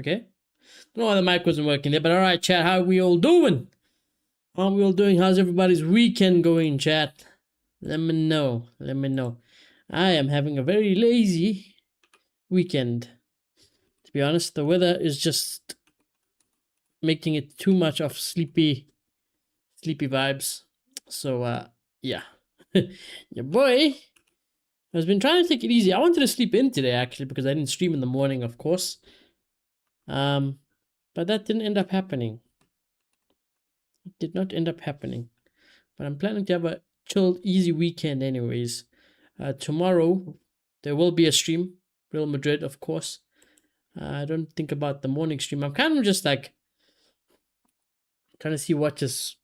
Okay. Don't know why the mic wasn't working there, but alright, chat. How are we all doing? How are we all doing? How's everybody's weekend going, chat? Let me know. Let me know. I am having a very lazy weekend. To be honest, the weather is just making it too much of sleepy vibes. So, yeah. Your boy has been trying to take it easy. I wanted to sleep in today, actually, because I didn't stream in the morning, of course. But that didn't end up happening. It did not end up happening. But I'm planning to have a chilled, easy weekend anyways. Tomorrow, there will be a stream. Real Madrid, of course. I don't think about the morning stream. I'm kind of just like trying to see what's just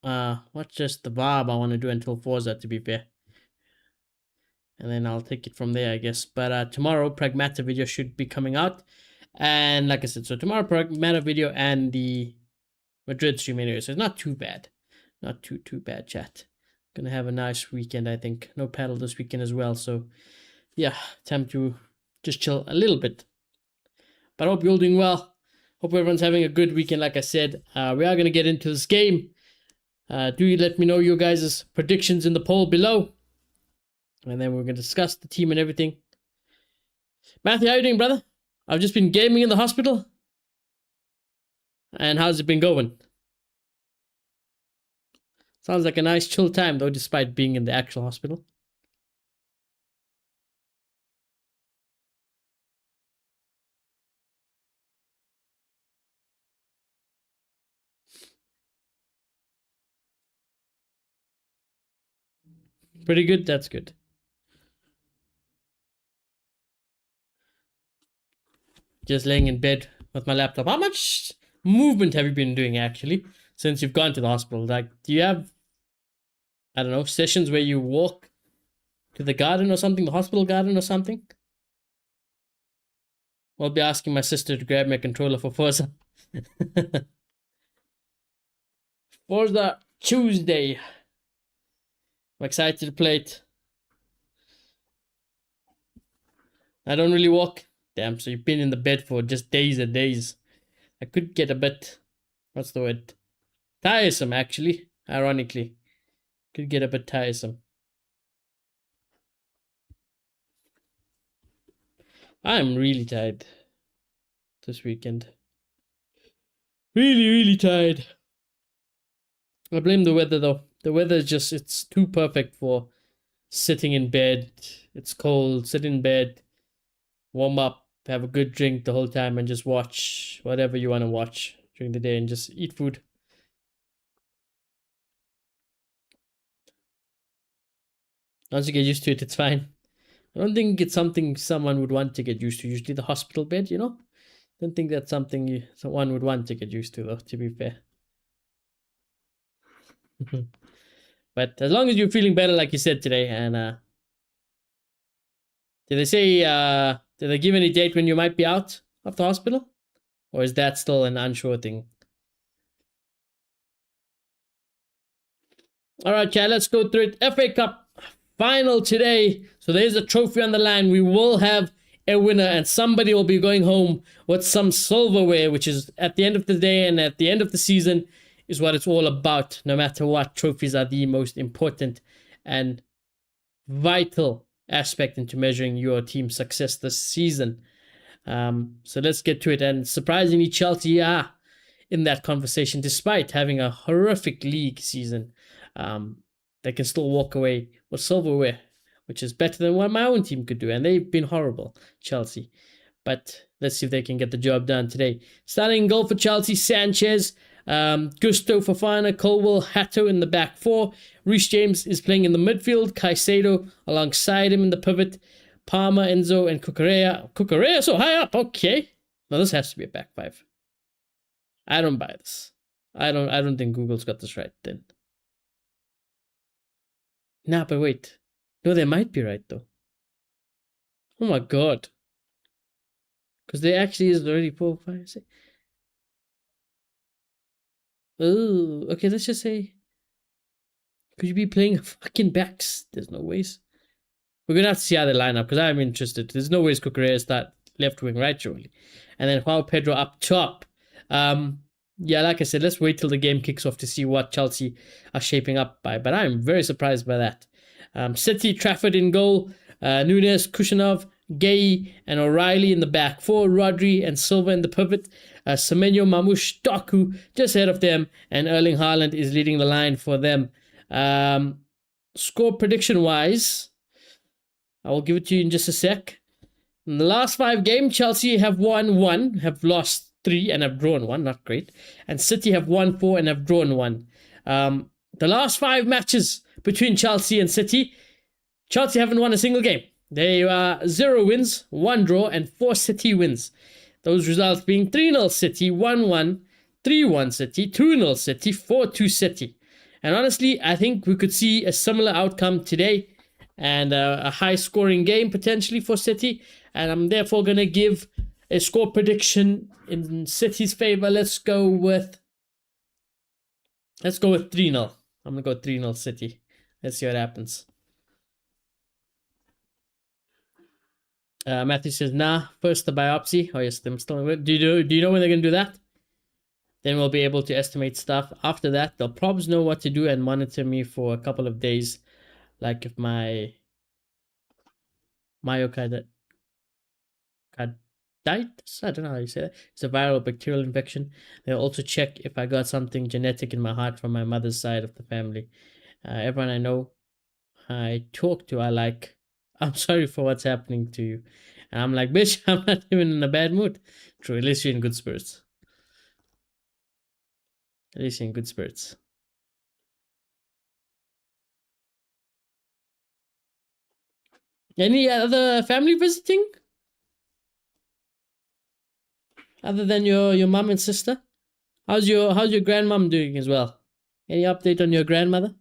the vibe I want to do until Forza, to be fair. And then I'll take it from there, I guess. But tomorrow, Pragmata video should be coming out. And like I said, so tomorrow, Pragmata video and the Madrid stream anyway. So it's not too bad. Not too bad, chat. Gonna have a nice weekend, I think. No paddle this weekend as well. So, yeah, time to just chill a little bit. But I hope you're all doing well. Hope everyone's having a good weekend, like I said. We are going to get into this game. Do you let me know your guys' predictions in the poll below. And then we're going to discuss the team and everything. Matthew, how you doing, brother? I've just been gaming in the hospital. And how's it been going? Sounds like a nice chill time, though, despite being in the actual hospital. Pretty good? That's good. Just laying in bed with my laptop. How much movement have you been doing, actually, since you've gone to the hospital? Like, do you have, I don't know, sessions where you walk to the garden or something, the hospital garden or something? I'll be asking my sister to grab my controller for Forza. Forza Tuesday. I'm excited to play it. I don't really walk. Damn, so you've been in the bed for just days and days. I could get a bit, what's the word? Tiresome, actually, ironically. Could get a bit tiresome. I'm really tired this weekend. Really tired. I blame the weather, though. The weather is just, it's too perfect for sitting in bed. It's cold, sit in bed, warm up, have a good drink the whole time, and just watch whatever you want to watch during the day and just eat food. Once you get used to it, it's fine. I don't think it's something someone would want to get used to. Usually the hospital bed, you know? I don't think that's something someone would want to get used to, though, to be fair. But as long as you're feeling better, like you said today, and did they say, did they give any date when you might be out of the hospital? Or is that still an unsure thing? Alright, chat, let's go through it. FA Cup final today. So there's a trophy on the line. We will have a winner, and somebody will be going home with some silverware, which is at the end of the day and at the end of the season is what it's all about. No matter what, trophies are the most important and vital aspect into measuring your team's success this season. So let's get to it. And surprisingly, Chelsea are in that conversation, despite having a horrific league season. They can still walk away with silverware, which is better than what my own team could do. And they've been horrible, Chelsea. But let's see if they can get the job done today. Starting in goal for Chelsea, Sanchez, Gusto, Fofana, Colwell, Hatto in the back four. Reece James is playing in the midfield. Caicedo alongside him in the pivot. Palmer, Enzo, and Cucurella. Cucurella so high up. Okay. Now this has to be a back five. I don't buy this. I don't think Google's got this right then. Nah, but wait. No, they might be right though. Oh my god. Because there actually is already 4, 5, 6. Oh, okay, let's just say. Could you be playing fucking backs? There's no ways. We're gonna have to see how they line up because I'm interested. There's no ways Cucurella start left wing, right, surely. And then Joao Pedro up top. Yeah, like I said, let's wait till the game kicks off to see what Chelsea are shaping up by. But I'm very surprised by that. City, Trafford in goal. Nunes, Kushinov, Gay, and O'Reilly in the back four. Rodri and Silva in the pivot. Semenyo, Mamush, Doku just ahead of them. And Erling Haaland is leading the line for them. Score prediction-wise, I will give it to you in just a sec. In the last 5 games, Chelsea have won 1, have lost 3, and have drawn 1. Not great. And City have won 4 and have drawn 1. The last 5 matches between Chelsea and City, Chelsea haven't won a single game. They are 0 wins, 1 draw, and 4 City wins. Those results being 3-0 City, 1-1, 3-1 City, 2-0 City, 4-2 City. And honestly, I think we could see a similar outcome today and a high-scoring game potentially for City. And I'm therefore going to give a score prediction in City's favor. Let's go with 3-0. I'm going to go 3-0 City. Let's see what happens. Matthew says, nah, first the biopsy. Oh, yes, I'm still. Do you know when they're going to do that? Then we'll be able to estimate stuff. After that, they'll probably know what to do and monitor me for a couple of days. Like if my myocarditis, I don't know how you say that. It's a viral bacterial infection. They'll also check if I got something genetic in my heart from my mother's side of the family. Everyone I know, I talk to, I like, I'm sorry for what's happening to you. And I'm like, bitch, I'm not even in a bad mood. True, at least you're in good spirits. At least you're in good spirits. Any other family visiting? Other than your mom and sister? How's your grandmom doing as well? Any update on your grandmother?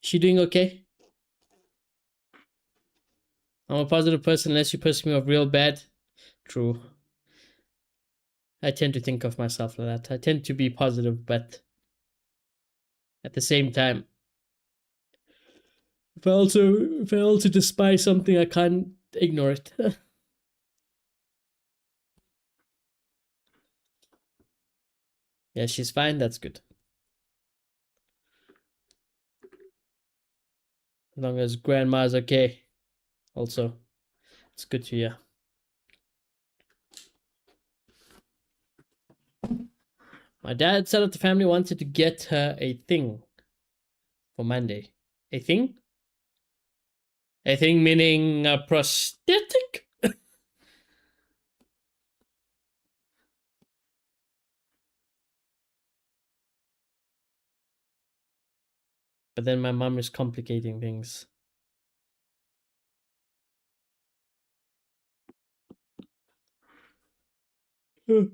Is she doing okay? I'm a positive person unless you piss me off real bad. True. I tend to think of myself like that. I tend to be positive, but at the same time, if I also despise something, I can't ignore it. Yeah, she's fine. That's good. As long as grandma's okay. Also, it's good to hear. My dad said that the family wanted to get her a thing for Monday. A thing? A thing meaning a prosthetic? But then my mom is complicating things. Think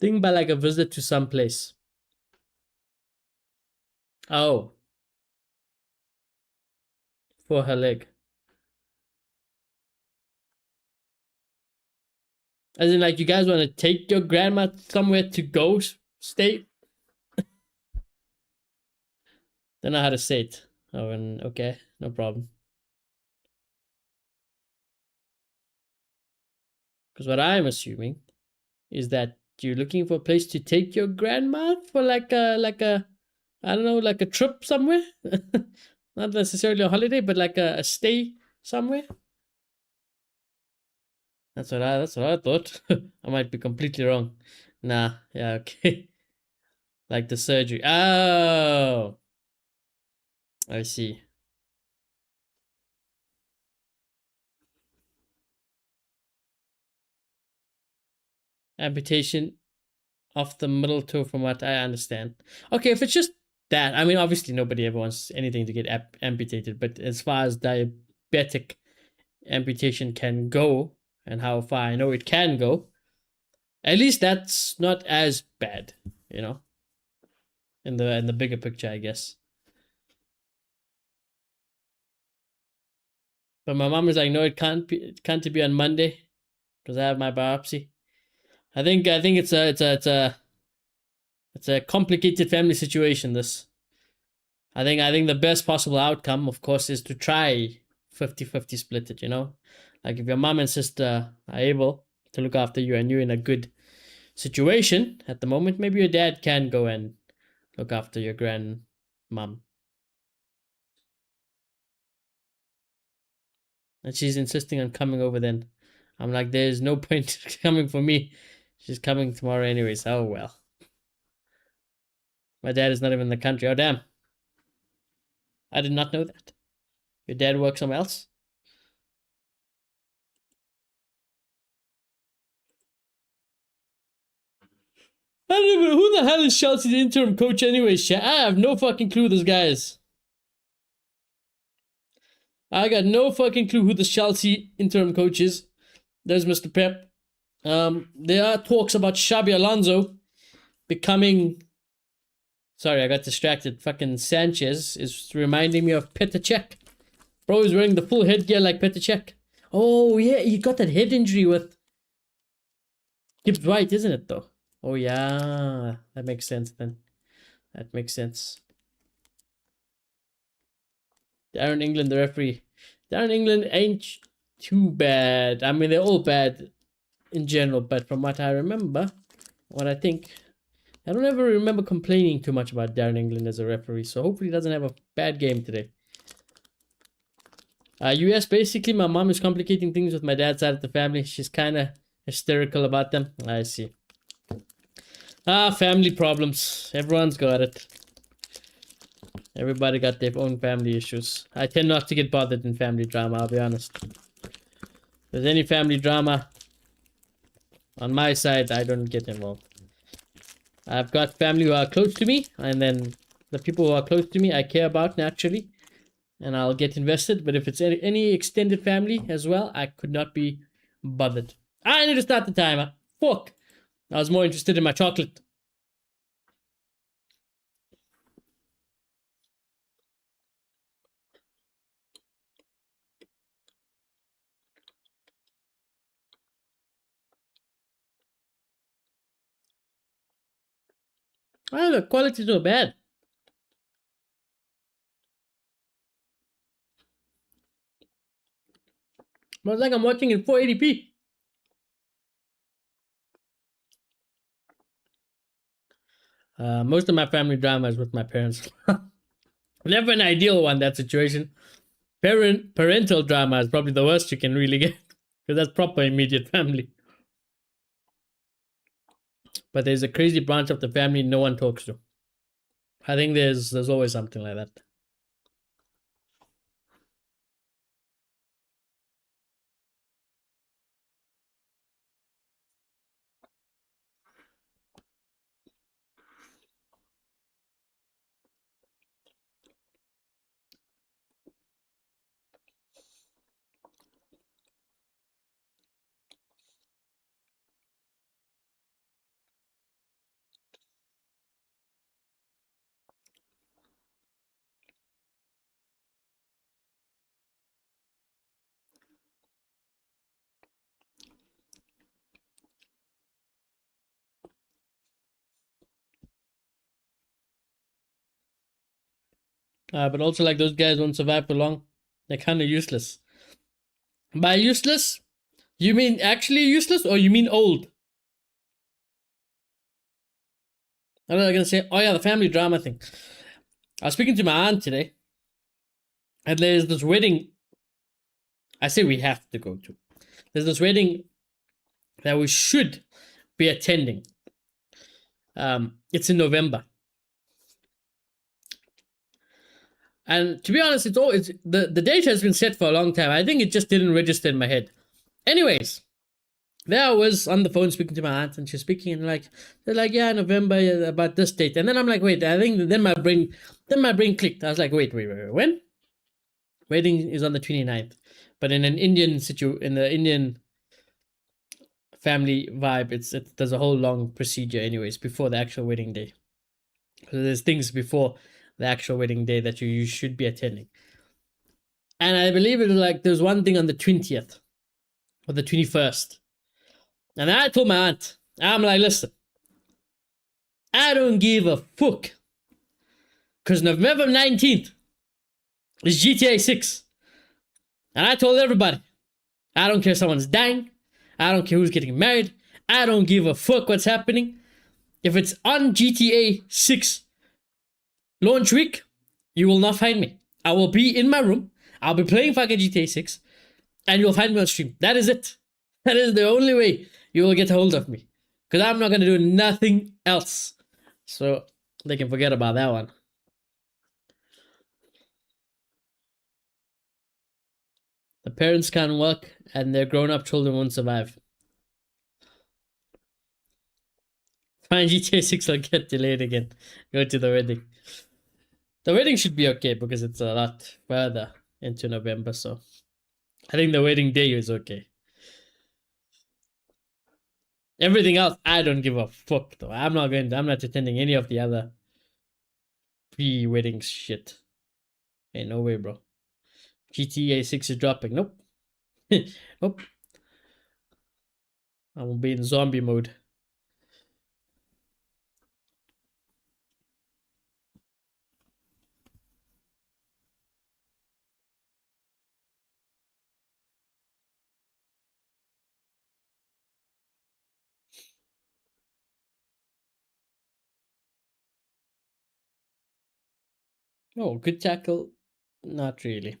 about like a visit to some place. Oh. For her leg. As in, like, you guys want to take your grandma somewhere to go stay? Don't know how to say it. Oh, and okay, no problem. Because what I'm assuming is that you're looking for a place to take your grandma for like a I don't know, like a trip somewhere. Not necessarily a holiday, but like a stay somewhere. That's what I thought. I might be completely wrong. Nah, yeah, okay. Like the surgery. Oh, I see. Amputation of the middle toe, from what I understand. Okay, if it's just that, I mean, obviously nobody ever wants anything to get amputated, but as far as diabetic amputation can go, and how far I know it can go, at least that's not as bad, you know, in the bigger picture, I guess. But my mom is like, no, it can't be on Monday because I have my biopsy. I think it's a complicated family situation. This, I think the best possible outcome, of course, is to try 50-50 split it. You know, Like if your mom and sister are able to look after you and you're in a good situation at the moment, maybe your dad can go and look after your grandmom. And she's insisting on coming over then. I'm like, there's no point coming for me. She's coming tomorrow anyways. Oh well. My dad is not even in the country. Oh damn. I did not know that. Your dad works somewhere else? I don't even know who the hell is Chelsea's interim coach anyways. I have no fucking clue who this guy is. I got no fucking clue who the Chelsea interim coach is. There's Mr. Pep. There are talks about Xabi Alonso becoming... Sorry, I got distracted. Fucking Sanchez is reminding me of Petr Cech. Bro is wearing the full headgear like Petr Cech. Oh, yeah, he got that head injury with Gibbs White, isn't it, though? Oh, yeah. That makes sense, then. That makes sense. Darren England, the referee. Darren England ain't too bad. I mean, they're all bad in general, but from what I remember, what I think, I don't ever remember complaining too much about Darren England as a referee, so hopefully he doesn't have a bad game today. US, basically, my mom is complicating things with my dad's side of the family. She's kind of hysterical about them. I see. Family problems. Everyone's got it. Everybody got their own family issues. I tend not to get bothered in family drama, I'll be honest. If there's any family drama on my side, I don't get involved. I've got family who are close to me, and then the people who are close to me I care about naturally, and I'll get invested. But if it's any extended family as well, I could not be bothered. I need to start the timer. Fuck. I was more interested in my chocolate. Oh, the quality's not bad. But it's like I'm watching in 480p. Most of my family drama is with my parents. Never an ideal one, that situation. Parental drama is probably the worst you can really get. Because that's proper immediate family. But there's a crazy branch of the family no one talks to. I think there's always something like that. But also, like, those guys won't survive for long. They're kind of useless. By useless, you mean actually useless, or you mean old? I was going to say, oh yeah, the family drama thing. I was speaking to my aunt today, and there's this wedding. I say we have to go to. There's this wedding that we should be attending. It's in November. And to be honest, the date has been set for a long time. I think it just didn't register in my head. Anyways, there I was on the phone speaking to my aunt, and she's speaking, and they're like, yeah, November, yeah, about this date. And then I'm like, wait, I think then my brain clicked. I was like, wait, when? Wedding is on the 29th. But in an Indian in the Indian family vibe, there's a whole long procedure anyways before the actual wedding day. So there's things before the actual wedding day that you should be attending. And I believe it was like there's one thing on the 20th or the 21st. And I told my aunt, I'm like, listen, I don't give a fuck. Because November 19th is GTA 6. And I told everybody, I don't care if someone's dying. I don't care who's getting married. I don't give a fuck what's happening. If it's on GTA 6 launch week, you will not find me. I will be in my room. I'll be playing fucking GTA 6. And you'll find me on stream. That is it. That is the only way you will get a hold of me. Because I'm not going to do nothing else. So they can forget about that one. The parents can't work and their grown-up children won't survive. Fine, GTA 6 will get delayed again. Go to the wedding. The wedding should be okay because it's a lot further into November, so I think the wedding day is okay. Everything else, I don't give a fuck though. I'm not attending any of the other pre-wedding shit. Ain't no way, bro. GTA 6 is dropping. Nope. Nope. I will be in zombie mode. Oh, good tackle. Not really.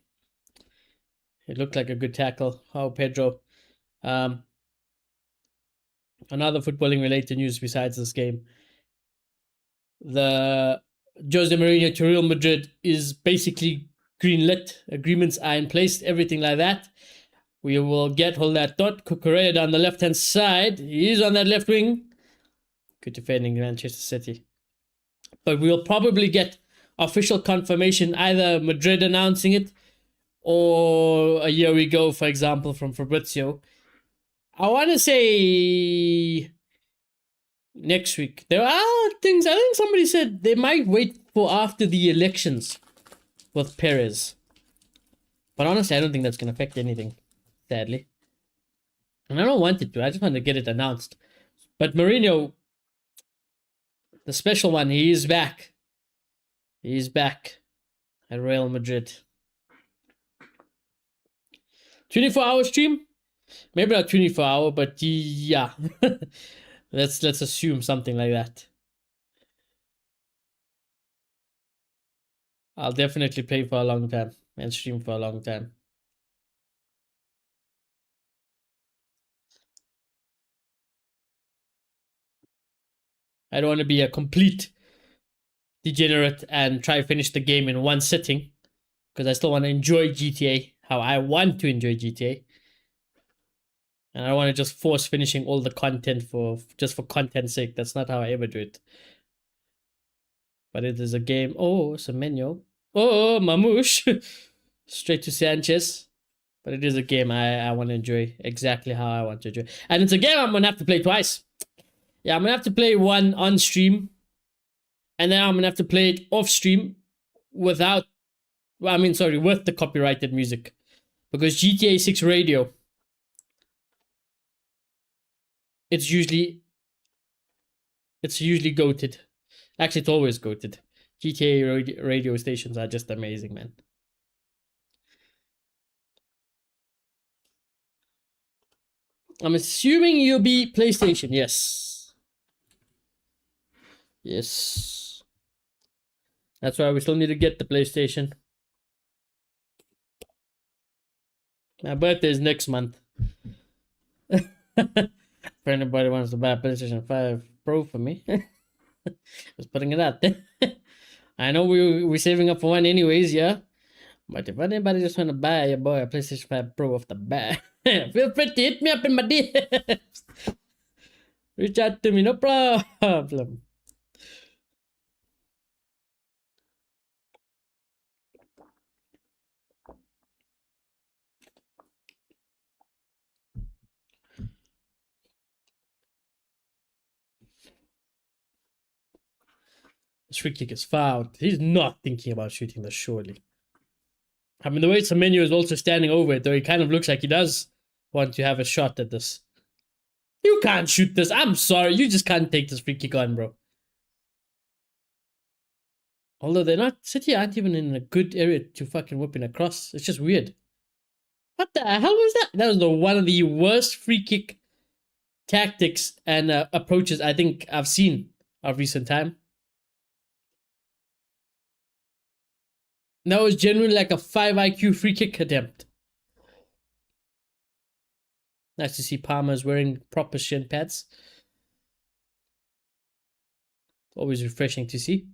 It looked like a good tackle. Oh, Pedro. Another footballing related news besides this game. The Jose Mourinho to Real Madrid is basically greenlit. Agreements are in place, everything like that. We will get, hold that thought, Cucurella down the left-hand side. He's on that left wing. Good defending Manchester City. But we'll probably get official confirmation, either Madrid announcing it or a year ago, for example, from Fabrizio. I want to say next week. There are things, I think somebody said they might wait for after the elections with Perez. But honestly, I don't think that's going to affect anything, sadly. And I don't want it to. I just want to get it announced. But Mourinho, the special one, he is back. He's back at Real Madrid. 24-hour stream? Maybe not 24-hour, but yeah. let's assume something like that. I'll definitely play for a long time and stream for a long time. I don't want to be a complete degenerate and try to finish the game in one sitting, because I still want to enjoy GTA how I want to enjoy GTA. And I don't want to just force finishing all the content just for content's sake. That's not how I ever do it. But it is a game. Oh, Semenyo. Oh, Mamouche. Straight to Sanchez. But it is a game I want to enjoy exactly how I want to enjoy. And it's a game I'm going to have to play twice. Yeah, I'm going to have to play one on stream. And then I'm going to have to play it off stream without... Well, I mean, sorry, with the copyrighted music. Because GTA 6 radio... It's usually goated. Actually, it's always goated. GTA radio stations are just amazing, man. I'm assuming you'll be PlayStation. Yes. Yes. That's why we still need to get the PlayStation. My birthday is next month. If anybody wants to buy a PlayStation 5 Pro for me, just putting it out there. I know we're saving up for one anyways, yeah. But if anybody just want to buy your boy a PlayStation 5 Pro off the bat, feel free to hit me up in my DMs. Reach out to me, no problem. This free kick is fouled. He's not thinking about shooting this, surely. I mean, the way Semenyo is also standing over it, though, he kind of looks like he does want to have a shot at this. You can't shoot this. I'm sorry. You just can't take this free kick on, bro. Although they're not... City aren't even in a good area to fucking whip in across. It's just weird. What the hell was that? That was one of the worst free kick tactics and approaches I think I've seen of recent time. That was genuinely like a 5 IQ free kick attempt. Nice to see Palmer's wearing proper shin pads. Always refreshing to see.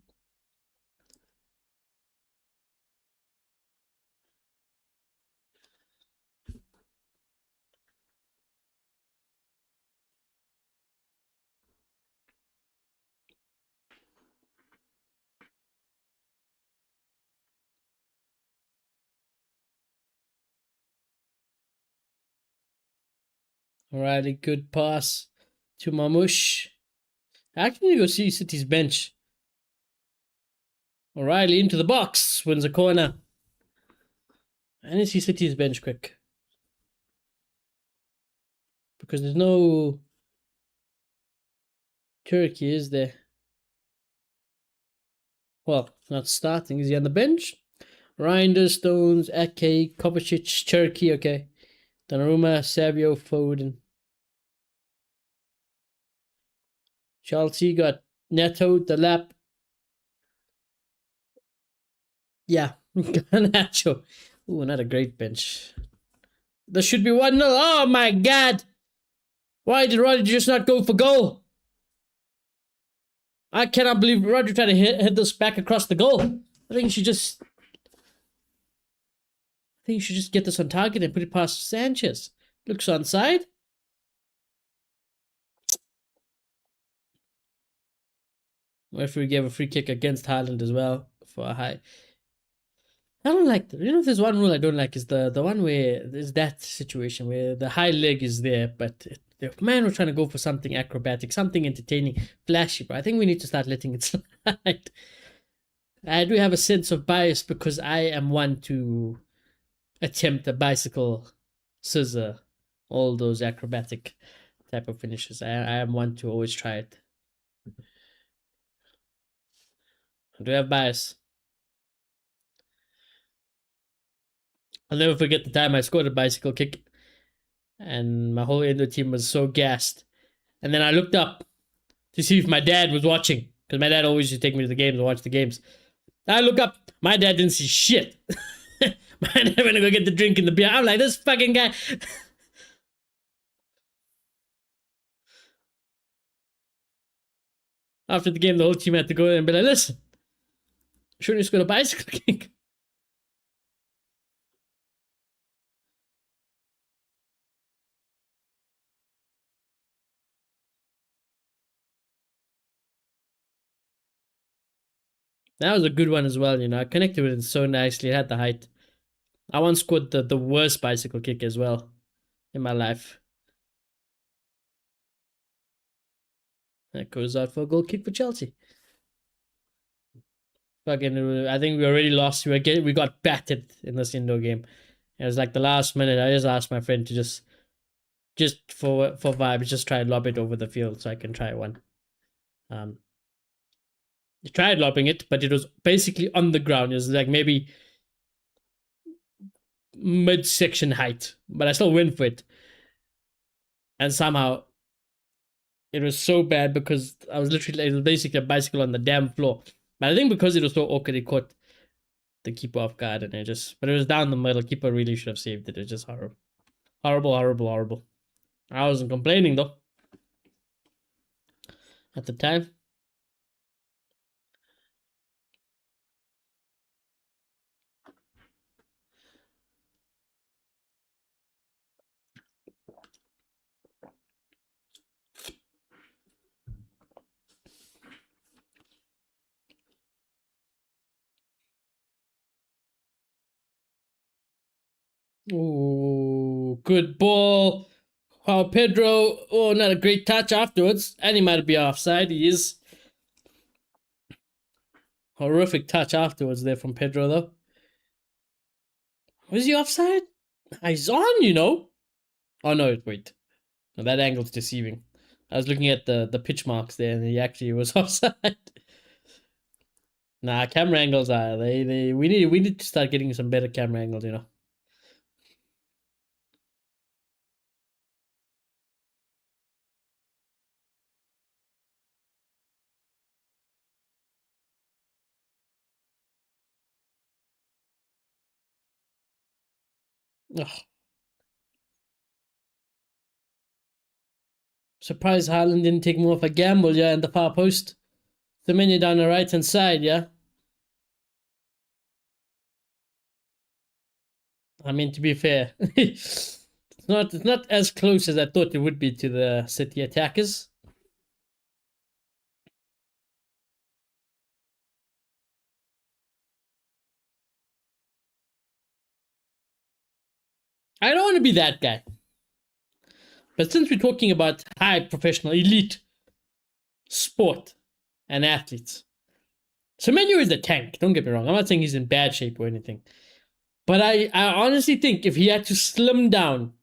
Alrighty, good pass to Mamush. I actually need to go see City's bench. O'Reilly into the box, wins a corner. I need to see City's bench quick. Because there's no Turkey, is there? Well, not starting. Is he on the bench? Reinders, Stones, Ake, Kovacic, Turkey, okay. Donnarumma, Savio, Foden. Chelsea got Neto, Delap. Yeah, Garnacho. Ooh, not a great bench. There should be 1-0. Oh my god! Why did Rodri just not go for goal? I cannot believe Rodri tried to hit this back across the goal. I think you should just get this on target and put it past Sanchez. Looks onside. Referee gave a free kick against Haaland as well for a high. I don't like that. You know, there's one rule I don't like is the one where there's that situation where the high leg is there, but the man was trying to go for something acrobatic, something entertaining, flashy. But I think we need to start letting it slide. I do have a sense of bias because I am one to attempt a bicycle scissor, all those acrobatic type of finishes. I am one to always try it. I do have bias. I'll never forget the time I scored a bicycle kick and my whole Indo team was so gassed. And then I looked up to see if my dad was watching because my dad always used to take me to the games and watch the games. I look up, my dad didn't see shit. My dad went to go get the drink and the beer. I'm like, this fucking guy. After the game, the whole team had to go in and be like, listen, shouldn't you score a bicycle kick? That was a good one as well, you know. I connected with it so nicely. It had the height. I once scored the worst bicycle kick as well in my life. That goes out for a goal kick for Chelsea. Fucking, I think we already lost. We got battered in this indoor game. It was like the last minute. I just asked my friend to just for vibes, just try and lob it over the field so I can try one. I tried lobbing it, but it was basically on the ground. It was like maybe mid-section height, but I still went for it. And somehow it was so bad because it was basically a bicycle on the damn floor. But I think because it was so awkward, it caught the keeper off guard, and but it was down the middle. Keeper really should have saved it. It's just horrible. Horrible. I wasn't complaining though at the time. Ooh, good ball. Wow, Pedro. Oh, not a great touch afterwards. And he might be offside. He is. Horrific touch afterwards there from Pedro, though. Was he offside? He's on, you know. Oh, no, wait. No, that angle's deceiving. I was looking at the pitch marks there, and he actually was offside. Nah, camera angles are we need to start getting some better camera angles, you know. Ugh. Surprised Haaland didn't take more of a gamble, yeah, in the far post. The menu down the right hand side, yeah. I mean, to be fair, it's not as close as I thought it would be to the City attackers. I don't want to be that guy. But since we're talking about high professional elite sport and athletes, Semenyo is a tank. Don't get me wrong. I'm not saying he's in bad shape or anything. But I honestly think if he had to slim down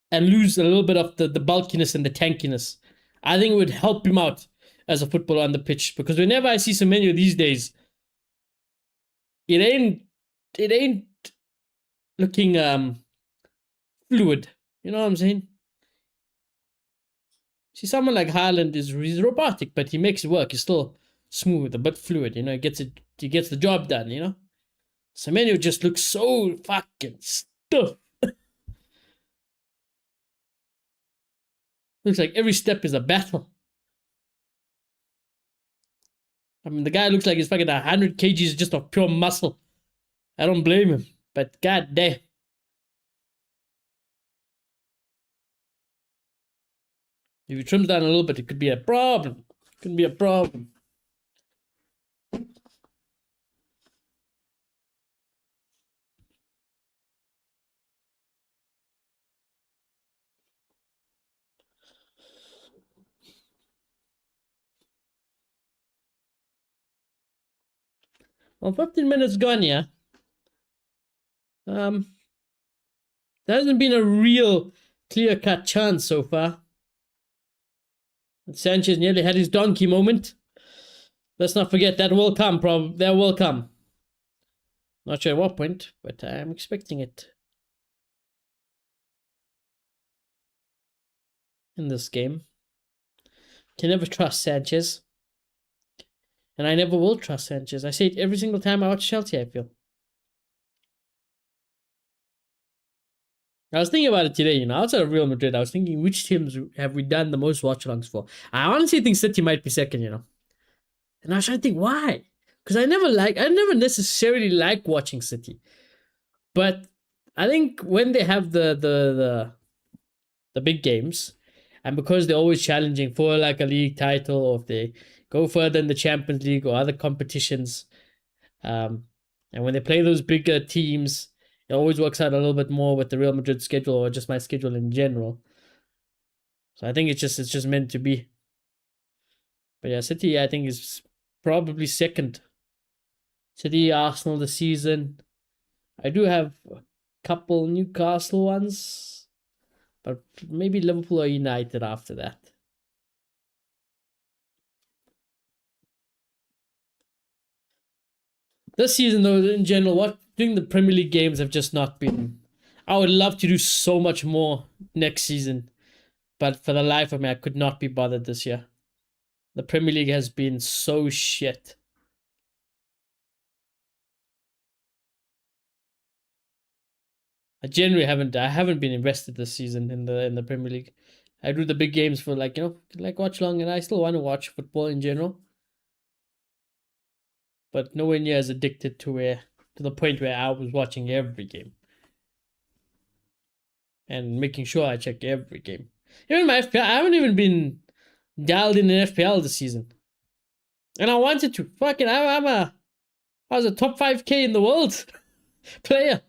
and lose a little bit of the bulkiness and the tankiness, I think it would help him out as a footballer on the pitch. Because whenever I see Semenyo these days, it ain't looking fluid. You know what I'm saying? See, someone like Haaland he's robotic, but he makes it work. He's still smooth, but fluid. You know, he gets the job done. You know, Semenyo just looks so fucking stiff. Looks like every step is a battle. I mean, the guy looks like he's fucking 100 kgs just of pure muscle. I don't blame him, but god damn. If he trims down a little bit, it could be a problem. It could be a problem. Well, 15 minutes gone, yeah. There hasn't been a real clear-cut chance so far. Sanchez nearly had his donkey moment. Let's not forget that will come. That will come. Not sure at what point, but I'm expecting it in this game. Can never trust Sanchez, and I never will trust Sanchez. I say it every single time I watch Chelsea. I feel. I was thinking about it today, you know, outside of Real Madrid, I was thinking which teams have we done the most watch-alongs for? I honestly think City might be second, you know. And I was trying to think why. Because I never necessarily like watching City. But I think when they have the big games, and because they're always challenging for like a league title, or if they go further in the Champions League or other competitions, and when they play those bigger teams, it always works out a little bit more with the Real Madrid schedule or just my schedule in general. So I think it's just meant to be. But yeah, City I think is probably second. City, Arsenal this season. I do have a couple Newcastle ones, but maybe Liverpool or United after that. This season, though, in general, doing the Premier League games have just not been. I would love to do so much more next season, but for the life of me, I could not be bothered this year. The Premier League has been so shit. I haven't been invested this season in the Premier League. I do the big games for like watch long, and I still want to watch football in general, but nowhere near as addicted to the point where I was watching every game and making sure I check every game. Even my FPL, I haven't even been dialed in an FPL this season, and I wanted to. Fucking, I was a top 5K in the world player,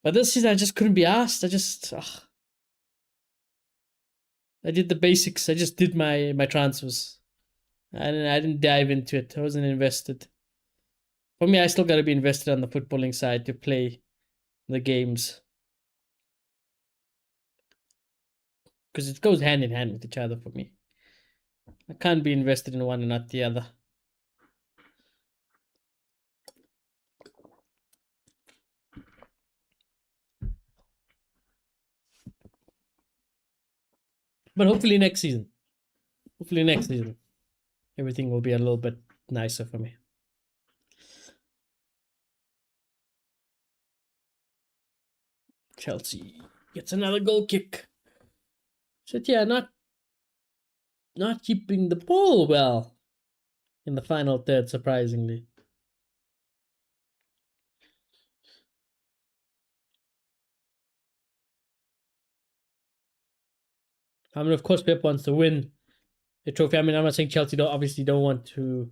but this season I just couldn't be asked. I did the basics. I just did my transfers. I didn't dive into it. I wasn't invested. For me, I still got to be invested on the footballing side to play the games, because it goes hand in hand with each other for me. I can't be invested in one and not the other. But hopefully next season, everything will be a little bit nicer for me. Chelsea gets another goal kick. City are not keeping the ball well in the final third, surprisingly. I mean, of course, Pep wants to win the trophy. I mean, I'm not saying Chelsea don't want to.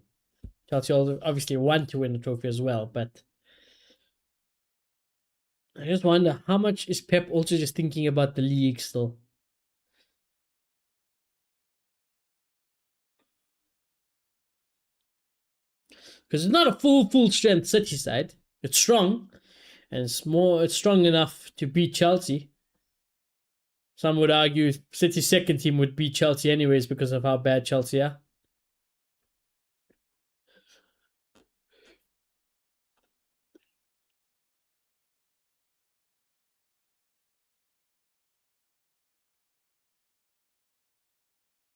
Chelsea also obviously want to win the trophy as well, but I just wonder how much is Pep also just thinking about the league still. Because it's not a full strength City side. It's strong, and it's strong enough to beat Chelsea. Some would argue City's second team would beat Chelsea anyways because of how bad Chelsea are.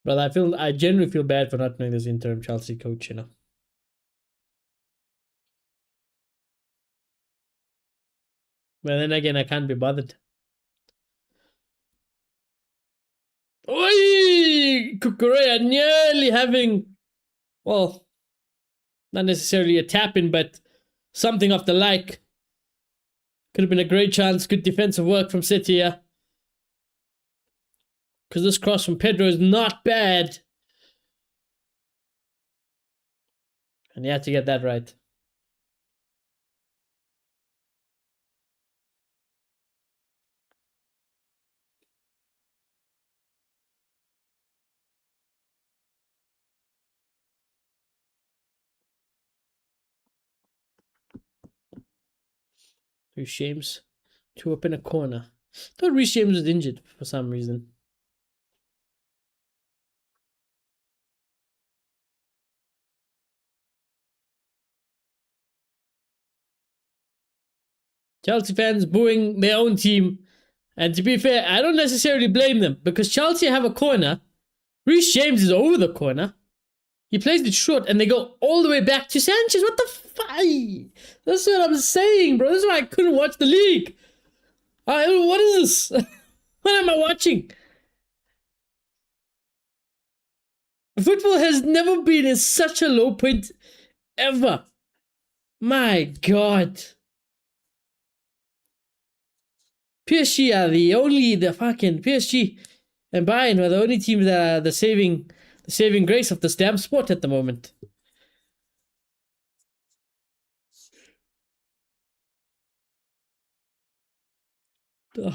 But I genuinely feel bad for not knowing this interim Chelsea coach, you know. But then again, I can't be bothered. Oi! Kukurea nearly having, well, not necessarily a tap in, but something of the like. Could have been a great chance. Good defensive work from City here. Because this cross from Pedro is not bad. And you have to get that right. Reece James. Two up in a corner. I thought Reece James was injured for some reason. Chelsea fans booing their own team. And to be fair, I don't necessarily blame them because Chelsea have a corner. Reece James is over the corner. He plays it short and they go all the way back to Sanchez. What the fuck? That's what I'm saying, bro. This is why I couldn't watch the league. What is this? What am I watching? Football has never been in such a low point ever. My God. PSG are the fucking PSG and Bayern are the only teams that are the saving grace of this damn sport at the moment. Ugh.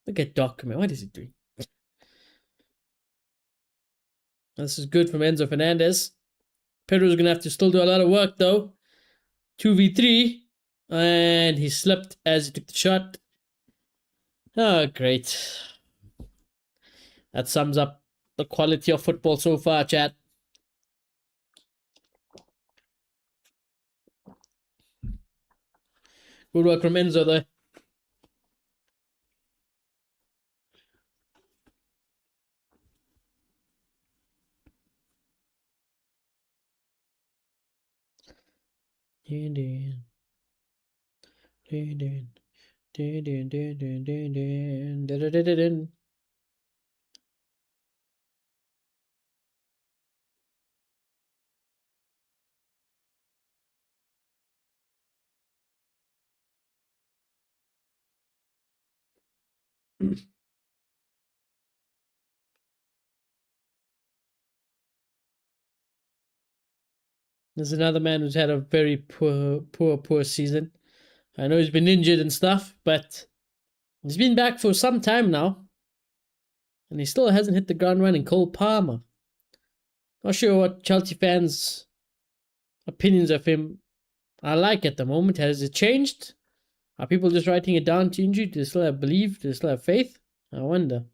Look at Doc, man. What is he doing? This is good from Enzo Fernandez. Pedro's going to have to still do a lot of work, though. 2v3. And he slipped as he took the shot. Oh, great. That sums up the quality of football so far, chat. Good work from Enzo, though. There's another man who's had a very poor season. I know he's been injured and stuff, but he's been back for some time now. And he still hasn't hit the ground running. Cole Palmer. Not sure what Chelsea fans' opinions of him are like at the moment. Has it changed? Are people just writing it down to injury? Do they still have belief? Do they still have faith? I wonder.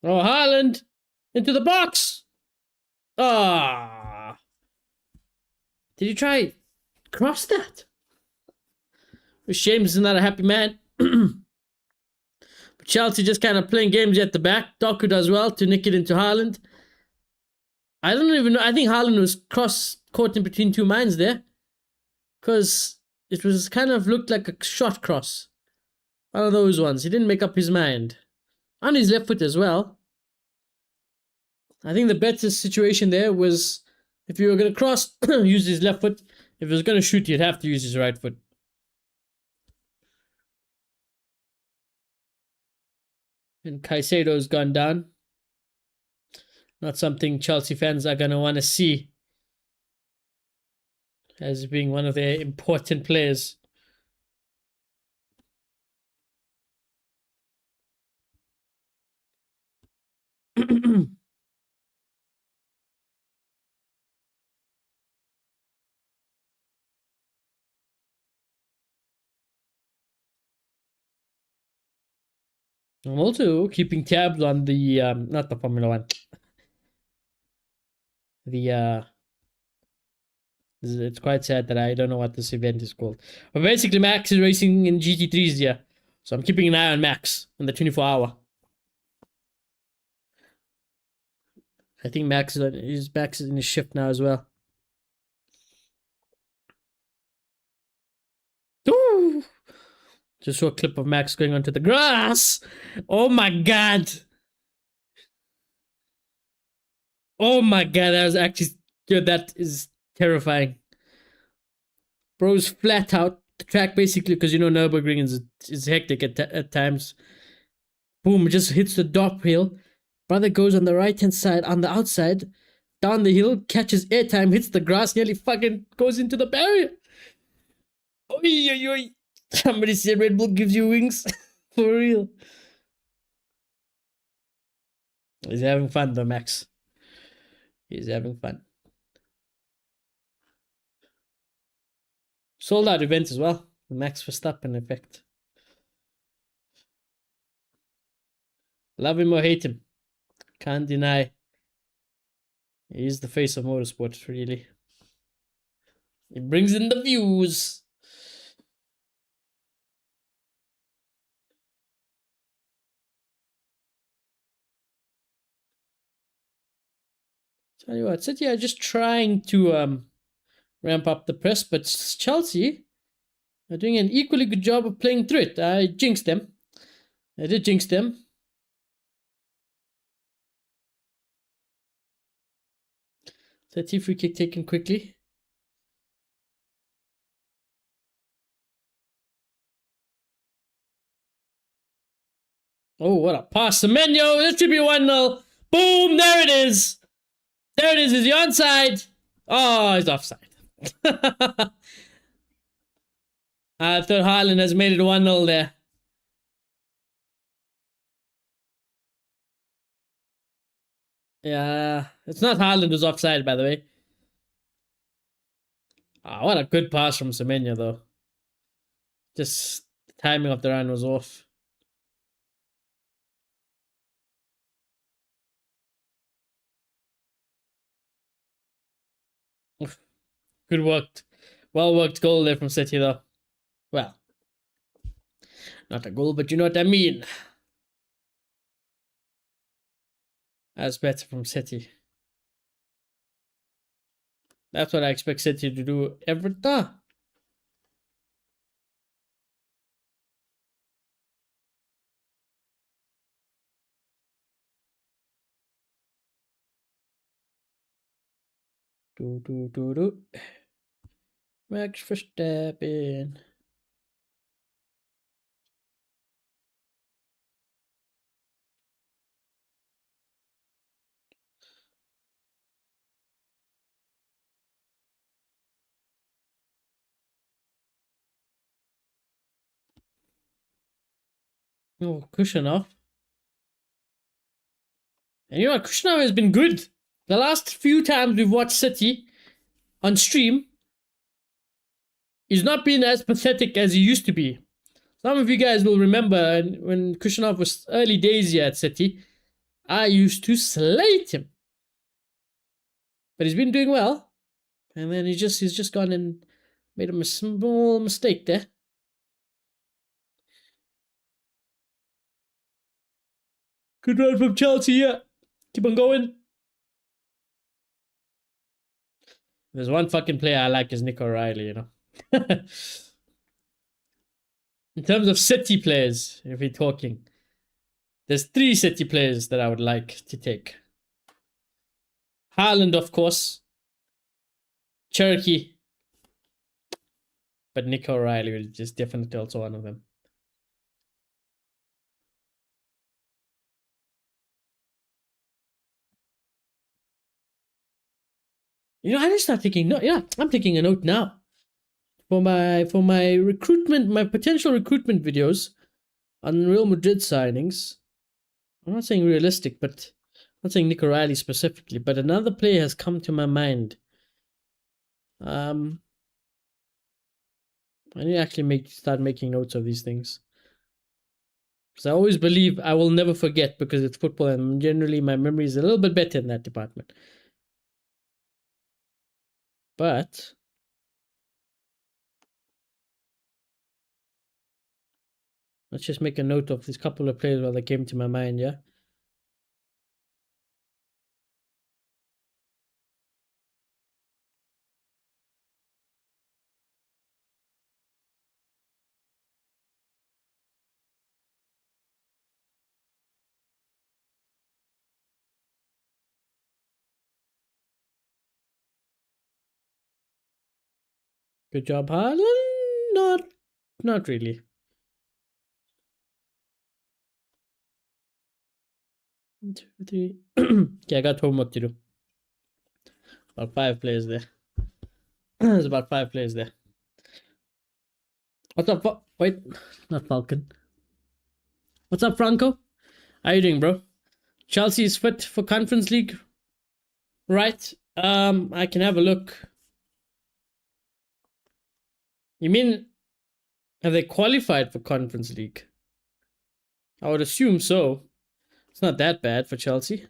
Oh, Haaland! Into the box! Ah! Did you try cross that? James is not a happy man. But Chelsea just kind of playing games at the back. Doku does well to nick it into Haaland. I don't even know. I think Haaland was caught in between two minds there. Because it was kind of looked like a shot cross. One of those ones. He didn't make up his mind. On his left foot as well. I think the better situation there was if you were going to cross, use his left foot. If he was going to shoot, you'd have to use his right foot. And Caicedo's gone down. Not something Chelsea fans are going to want to see as being one of their important players. I'm also keeping tabs on the not the Formula One. It's quite sad that I don't know what this event is called. But basically, Max is racing in GT3s here, so I'm keeping an eye on Max in the 24-hour. I think Max is in his shift now as well. Ooh! Just saw a clip of Max going onto the grass. Oh my god! Oh my god! That is terrifying. Bro's flat out the track basically because Nürburgring is hectic at times. Boom! It just hits the top hill. Brother goes on the right hand side, on the outside, down the hill, catches airtime, hits the grass, nearly fucking goes into the barrier. Oi, oi, oi. Somebody said Red Bull gives you wings. For real. He's having fun though, Max. He's having fun. Sold out event as well. The Max Verstappen effect. Love him or hate him. Can't deny. He's the face of motorsport, really. He brings in the views. Tell you what, City are just trying to ramp up the press, but Chelsea are doing an equally good job of playing through it. I jinxed them. I did jinx them. City free kick taken quickly. Oh, what a pass. Semenyo, this should be 1-0. Boom, there it is. There it is. Is he onside? Oh, he's offside. I thought Haaland has made it 1-0 there. Yeah, it's not Haaland who's offside, by the way. Ah, what a good pass from Semenyo, though. Just the timing of the run was off. Good worked. Well worked goal there from City, though. Well, not a goal, but you know what I mean. That's better from City. That's what I expect City to do every time. Do. Max Verstappen. Oh, Kushner. And you know what? Kushner has been good. The last few times we've watched City on stream, he's not been as pathetic as he used to be. Some of you guys will remember when Kushner was early days here at City, I used to slate him. But he's been doing well. And then he's just gone and made a small mistake there. Good run from Chelsea, yeah. Keep on going. There's one fucking player I like is Nick O'Reilly, you know. In terms of City players, if we're talking, there's 3 City players that I would like to take. Haaland, of course. Cherokee. But Nick O'Reilly is just definitely also one of them. You know, I just start thinking, no, yeah, I'm taking a note now. For my recruitment, my potential recruitment videos on Real Madrid signings. I'm not saying realistic, but I'm not saying Nick O'Reilly specifically, but another player has come to my mind. I need to actually start making notes of these things. Because I always believe I will never forget because it's football and generally my memory is a little bit better in that department. But let's just make a note of these couple of players while they came to my mind, yeah? Good job, Haaland. Not really. 1, 2, 3. Okay, I got homework to do. About 5 players there. There's about 5 players there. What's up? Wait, not Falcon. What's up, Franco? How you doing, bro? Chelsea is fit for Conference League, right? I can have a look. You mean, have they qualified for Conference League? I would assume so. It's not that bad for Chelsea.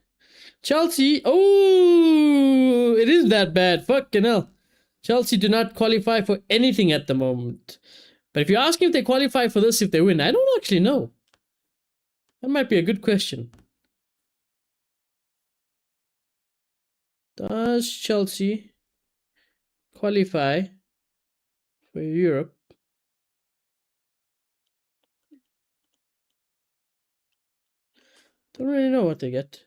Chelsea, oh, it is that bad. Fucking hell. Chelsea do not qualify for anything at the moment. But if you're asking if they qualify for this if they win, I don't actually know. That might be a good question. Does Chelsea qualify for Europe? Don't really know what they get.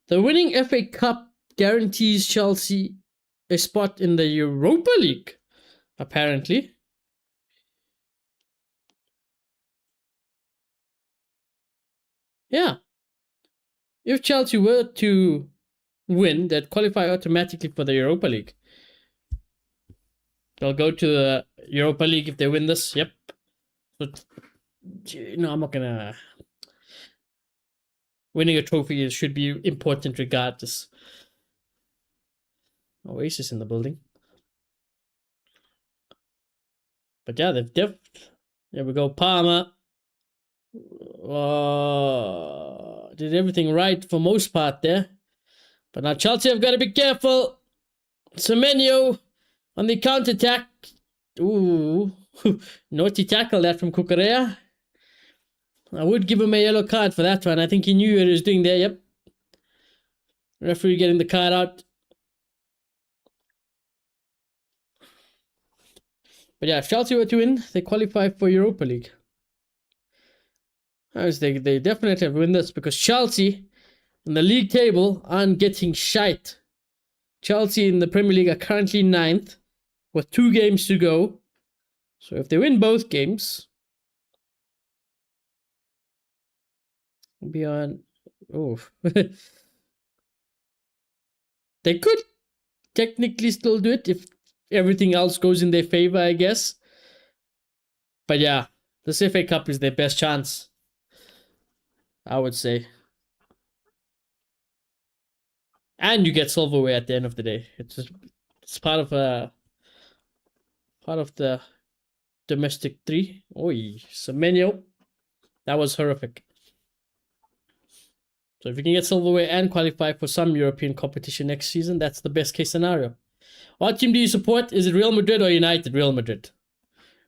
The winning FA Cup guarantees Chelsea a spot in the Europa League, apparently. Yeah. If Chelsea were to win, they'd qualify automatically for the Europa League. They'll go to the Europa League if they win this. Yep. But, no, I'm not gonna... Winning a trophy should be important regardless. Oasis in the building. But yeah, they've there we go. Parma. Did everything right for most part there. But now Chelsea have got to be careful. Semenyo on the counter-attack. Ooh. Naughty tackle that from Cucurella. I would give him a yellow card for that one. I think he knew what he was doing there. Yep. Referee getting the card out. But yeah, if Chelsea were to win, they qualify for Europa League. They definitely win this because Chelsea in the league table aren't getting shite. Chelsea in the Premier League are currently 9th with 2 games to go. So if they win both games, we'll be on... Oh. They could technically still do it if everything else goes in their favor, I guess. But yeah, this FA Cup is their best chance, I would say. And you get silverware at the end of the day. It's part of the domestic 3. Oi, Semenyo. That was horrific. So if you can get silverware and qualify for some European competition next season, that's the best case scenario. What team do you support? Is it Real Madrid or United? Real Madrid.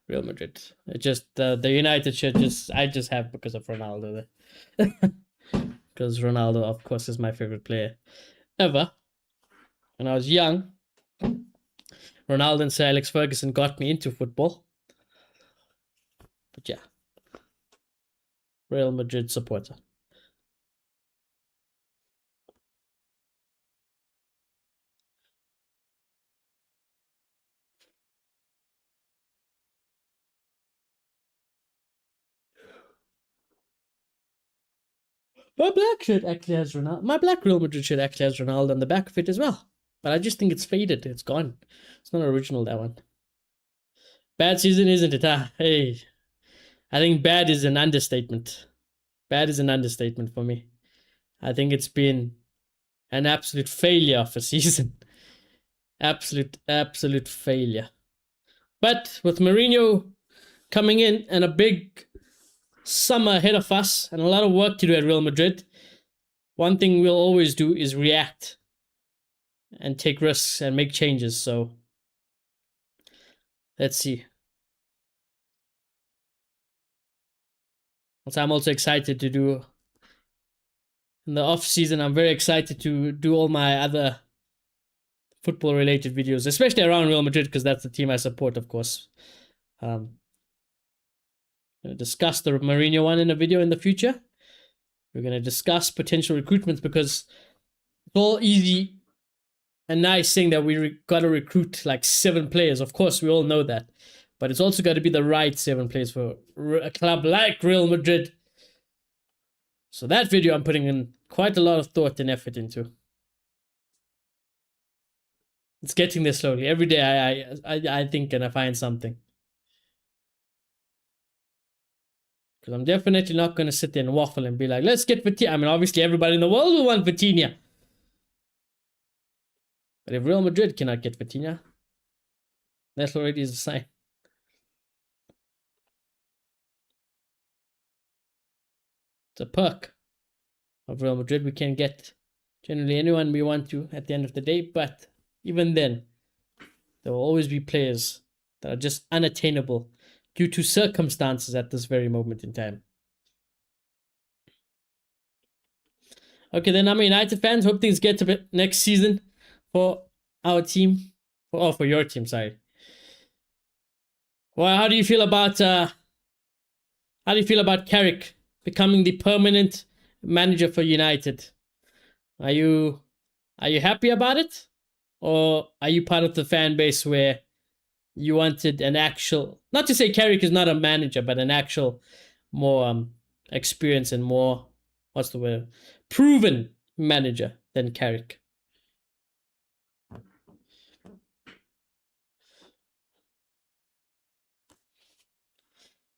Real Madrid. It just the United shit I just have because of Ronaldo there. because Ronaldo, of course, is my favorite player ever. When I was young, Ronaldo and Sir Alex Ferguson got me into football. But yeah, Real Madrid supporter. My black shirt actually has Ronaldo. My black Real Madrid shirt actually has Ronaldo on the back of it as well. But I just think it's faded. It's gone. It's not original, that one. Bad season, isn't it? Hey. I think bad is an understatement. Bad is an understatement for me. I think it's been an absolute failure of a season. Absolute failure. But with Mourinho coming in and a big summer ahead of us and a lot of work to do at Real Madrid, one thing we'll always do is react and take risks and make changes. So let's see. So I'm also excited to do in the off season. I'm very excited to do all my other football related videos, especially around Real Madrid, because that's the team I support, of course. Gonna discuss the Mourinho one in a video in the future. We're gonna discuss potential recruitments, because it's all easy and nice saying that we gotta recruit like 7 players. Of course, we all know that, but it's also got to be the right 7 players for a club like Real Madrid. So that video I'm putting in quite a lot of thought and effort into. It's getting there slowly. Every day I think and I find something. Because I'm definitely not going to sit there and waffle and be like, let's get Vitinha. I mean, obviously everybody in the world will want Vitinha. But if Real Madrid cannot get Vitinha, that already is a sign. It's a perk of Real Madrid. We can get generally anyone we want to at the end of the day. But even then, there will always be players that are just unattainable due to circumstances at this very moment in time. Okay, then I'm a United fans. Hope things get a bit next season for our team. For your team, sorry. Well, how do you feel about Carrick becoming the permanent manager for United? Are you happy about it? Or are you part of the fan base where you wanted an actual, not to say Carrick is not a manager, but an actual more experienced and more, what's the word, proven manager than Carrick?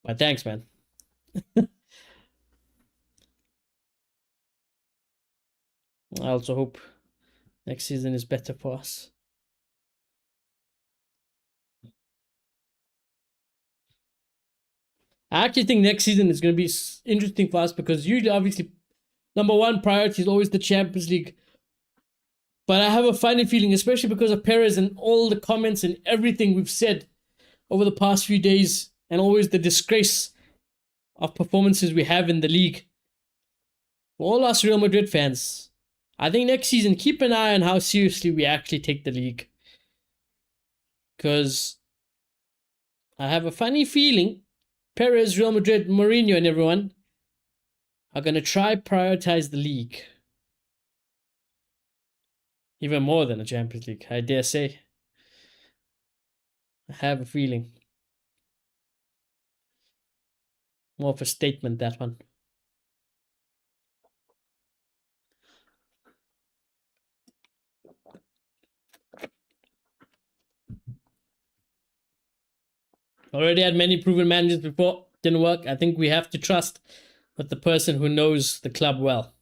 But thanks, man. I also hope next season is better for us. I actually think next season is going to be interesting for us, because usually, obviously, number one priority is always the Champions League. But I have a funny feeling, especially because of Perez and all the comments and everything we've said over the past few days, and always the disgrace of performances we have in the league. For all us Real Madrid fans, I think next season, keep an eye on how seriously we actually take the league. Because I have a funny feeling Perez, Real Madrid, Mourinho, and everyone are going to try prioritize the league. Even more than the Champions League, I dare say. I have a feeling. More of a statement, that one. Already had many proven managers before, didn't work. I think we have to trust with the person who knows the club well.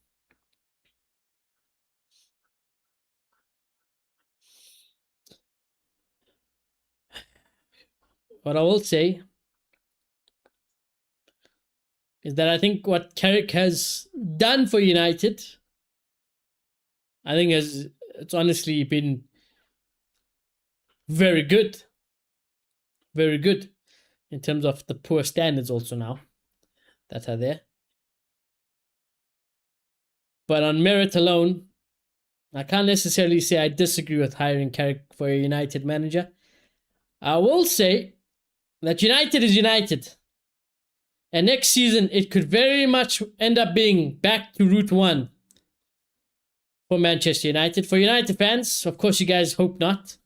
What I will say is that I think what Carrick has done for United, I think it's honestly been very good. Very good. In terms of the poor standards also now that are there. But on merit alone, I can't necessarily say I disagree with hiring Carrick for a United manager. I will say that United is United. And next season, it could very much end up being back to Route 1 for Manchester United. For United fans, of course, you guys hope not.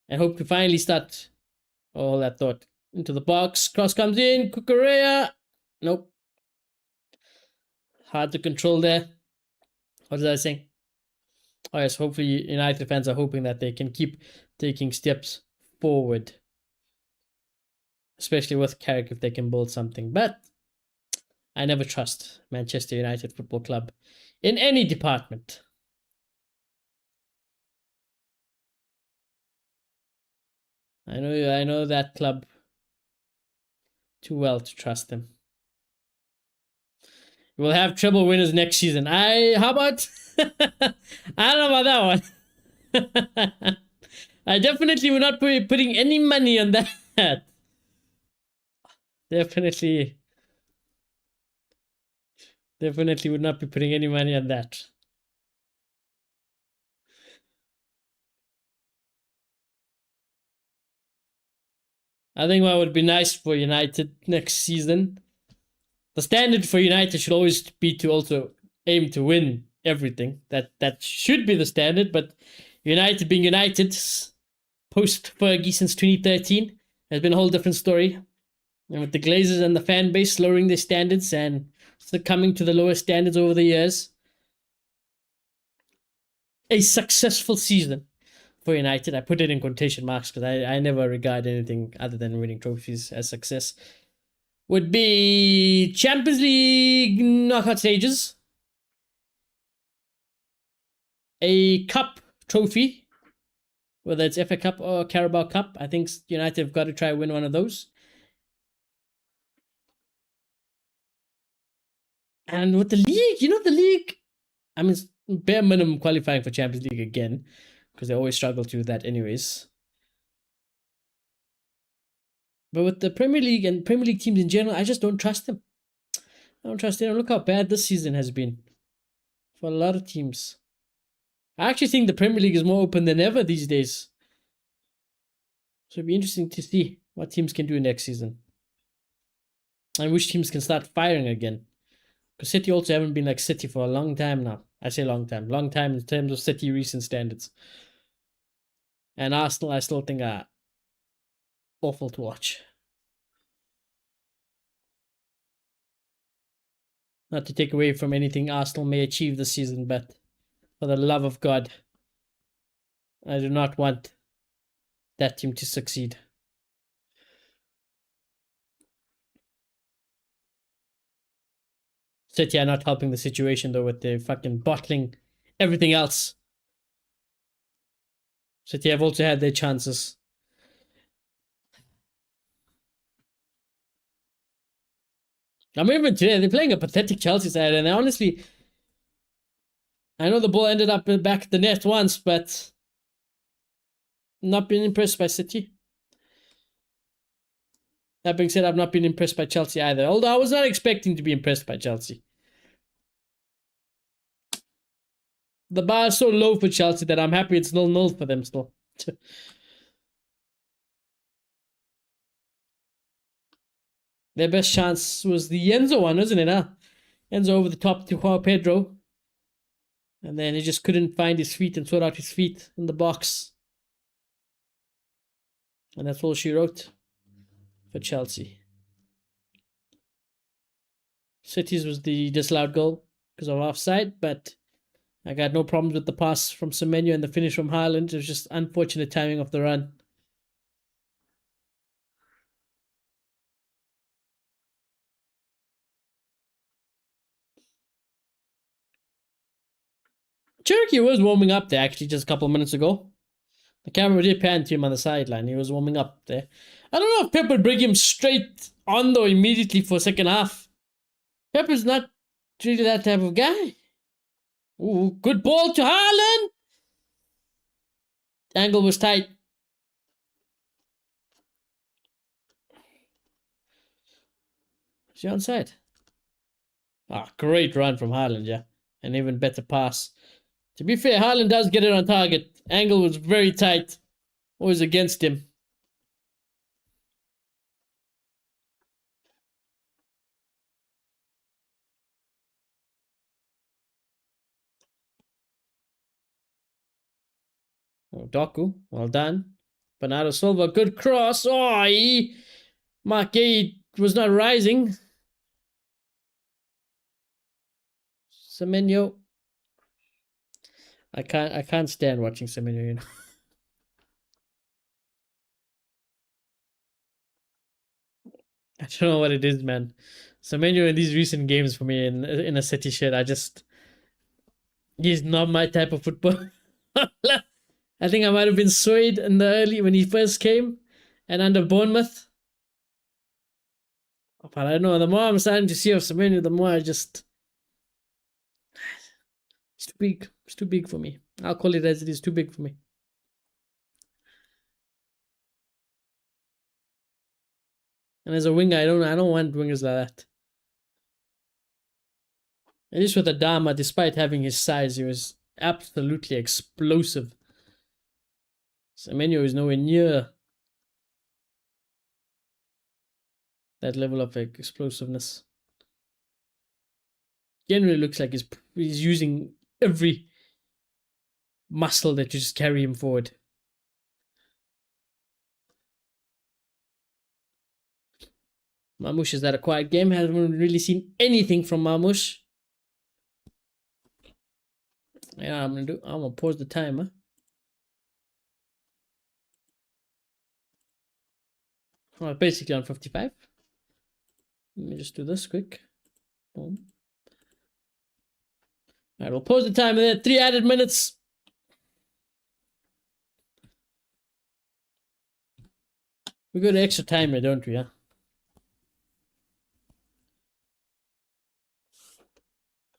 And hope to finally start all that thought into the box. Cross comes in. Kukurea. Nope. Hard to control there. What was I saying? Oh, yes. Hopefully, United fans are hoping that they can keep taking steps forward. Especially with Carrick if they can build something. But I never trust Manchester United Football Club in any department. I know that club too well to trust them. We'll have treble winners next season. How about I don't know about that one. I definitely would not be putting any money on that. Definitely would not be putting any money on that. I think what would be nice for United next season, the standard for United should always be to also aim to win everything. That should be the standard, but United being United post Fergie since 2013 has been a whole different story. And with the Glazers and the fan base lowering their standards and succumbing to the lower standards over the years, a successful season for United. I put it in quotation marks because I never regard anything other than winning trophies as success. Would be Champions League knockout stages, a cup trophy, whether it's FA Cup or Carabao Cup. I think United have got to try and win one of those. And with the league, the league, I mean, bare minimum qualifying for Champions League again, because they always struggle to do that anyways. But with the Premier League and Premier League teams in general, I just don't trust them. I don't trust them. Look how bad this season has been for a lot of teams. I actually think the Premier League is more open than ever these days. So it'll be interesting to see what teams can do next season. And which teams can start firing again. Because City also haven't been like City for a long time now. I say long time. Long time in terms of City recent standards. And Arsenal, I still think are awful to watch. Not to take away from anything Arsenal may achieve this season, but for the love of God, I do not want that team to succeed. City are not helping the situation though with the fucking bottling everything else. City have also had their chances. I mean, even today, they're playing a pathetic Chelsea side, and honestly, I know the ball ended up back at the net once, but not been impressed by City. That being said, I've not been impressed by Chelsea either, although I was not expecting to be impressed by Chelsea. The bar is so low for Chelsea that I'm happy it's 0-0 for them still. Their best chance was the Enzo one, wasn't it? Huh? Enzo over the top to Joao Pedro. And then he just couldn't find his feet and sort out his feet in the box. And that's all she wrote for Chelsea. City's was the disallowed goal because of offside, but I got no problems with the pass from Semenyo and the finish from Haaland. It was just unfortunate timing of the run. Cherokee was warming up there actually just a couple of minutes ago. The camera did pan to him on the sideline. He was warming up there. I don't know if Pep would bring him straight on though immediately for second half. Pep is not really that type of guy. Ooh, good ball to Haaland. Angle was tight. Is he onside? Ah, great run from Haaland, yeah. An even better pass. To be fair, Haaland does get it on target. Angle was very tight. Always against him. Oh, Doku, well done. Bernardo Silva, good cross. Oh, Marquet was not rising. Semenyo. I can't stand watching Semenyo, you know. I don't know what it is, man. Semenyo in these recent games for me in a City shirt, he's not my type of football. I think I might have been swayed in the early when he first came and under Bournemouth. But I don't know, the more I'm starting to see of Semenyo, the more it's too big. It's too big for me. I'll call it as it is, too big for me. And as a winger, I don't want wingers like that. At least with Adama, despite having his size, he was absolutely explosive. Semenyo is nowhere near that level of explosiveness. Generally looks like he's using every muscle that you just carry him forward. Marmoush has had a quiet game. Haven't really seen anything from Marmoush. Yeah, I'm gonna pause the timer. Oh, basically on 55. Let me just do this quick. Boom. Alright, we'll pause the timer there. 3 added minutes. We go to extra timer, don't we? Yeah.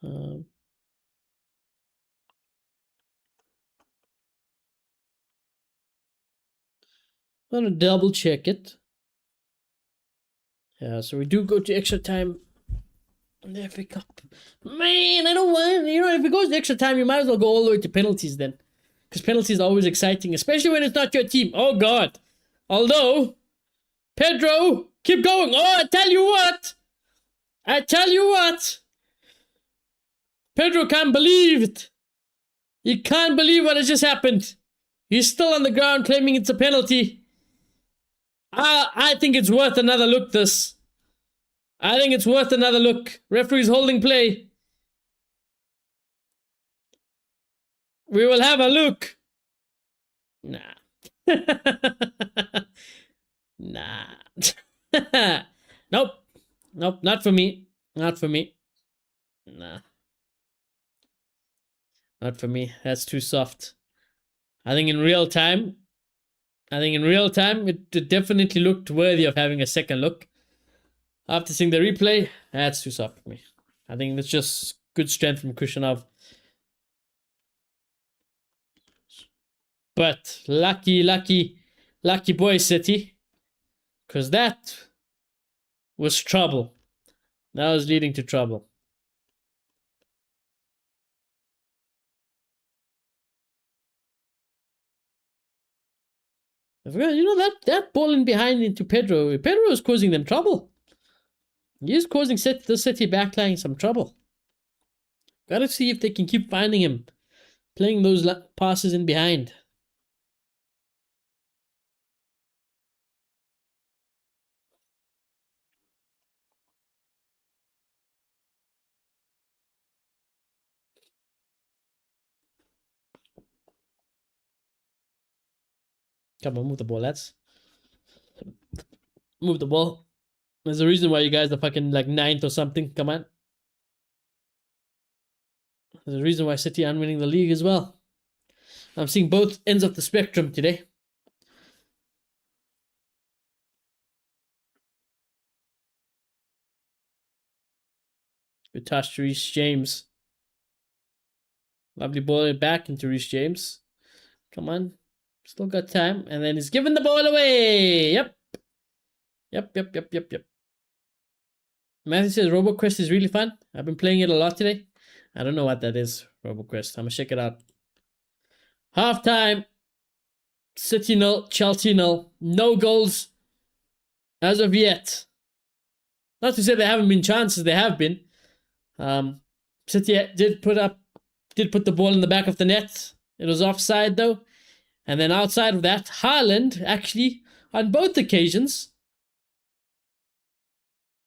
I'm gonna double check it. Yeah, so we do go to extra time on the FA Cup. Man, I don't want, if it goes to extra time, you might as well go all the way to penalties then. Because penalties are always exciting, especially when it's not your team. Oh, God. Although, Pedro, keep going. Oh, I tell you what. Pedro can't believe it. He can't believe what has just happened. He's still on the ground claiming it's a penalty. I think it's worth another look, this. I think it's worth another look. Referee's holding play. We will have a look. Nah. Nah. Nope. Nope, not for me. Not for me. Nah. Not for me. That's too soft. I think in real time, it definitely looked worthy of having a second look. After seeing the replay, that's too soft for me. I think that's just good strength from Krishanov. But lucky boy City. Because that was trouble. That was leading to trouble. You know, that ball in behind into Pedro is causing them trouble. He is causing the City backline some trouble. Gotta see if they can keep finding him. Playing those passes in behind. Come on, move the ball, lads. Move the ball. There's a reason why you guys are fucking like 9th or something. Come on. There's a reason why City aren't winning the league as well. I'm seeing both ends of the spectrum today. Good touch to Reece James. Lovely ball back into Reece James. Come on. Still got time. And then he's giving the ball away. Yep. Matthew says RoboQuest is really fun. I've been playing it a lot today. I don't know what that is, RoboQuest. I'm gonna check it out. Halftime. City 0, Chelsea 0. No goals as of yet. Not to say there haven't been chances, there have been. City did put the ball in the back of the net. It was offside though. And then outside of that, Haaland actually, on both occasions,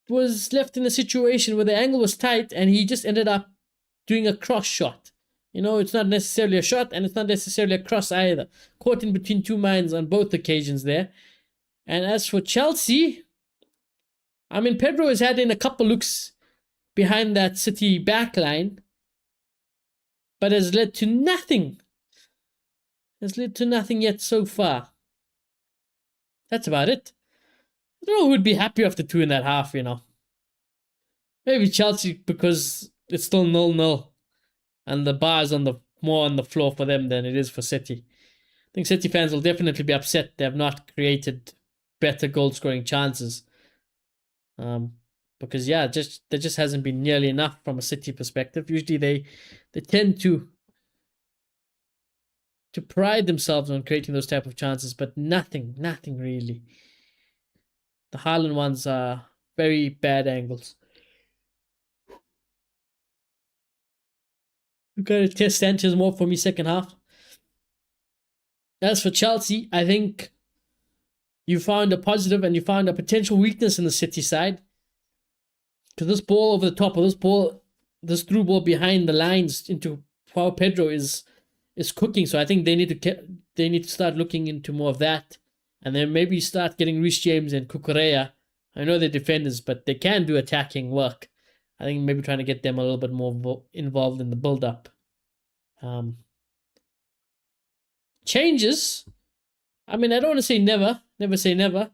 was left in a situation where the angle was tight and he just ended up doing a cross shot. You know, it's not necessarily a shot and it's not necessarily a cross either. Caught in between two minds on both occasions there. And as for Chelsea, I mean, Pedro has had in a couple looks behind that City backline, but has led to nothing. Has led to nothing yet so far. That's about it. I don't know who would be happy after 2 in that half, you know. Maybe Chelsea because it's still 0-0. And the bar is more on the floor for them than it is for City. I think City fans will definitely be upset they have not created better goal scoring chances. Because there just hasn't been nearly enough from a City perspective. Usually they tend to pride themselves on creating those type of chances, but nothing really. The Haaland ones are very bad angles. We've got to test Sanchez more for me second half. As for Chelsea, I think you found a positive and you found a potential weakness in the City side. Because this ball over the top of this through ball behind the lines into Joao Pedro is cooking. So I think they need to start looking into more of that, and then maybe start getting Reece James and Cucurella. I know they're defenders, but they can do attacking work. I think maybe trying to get them a little bit more involved in the build-up. Changes. I mean, I don't want to say never say never,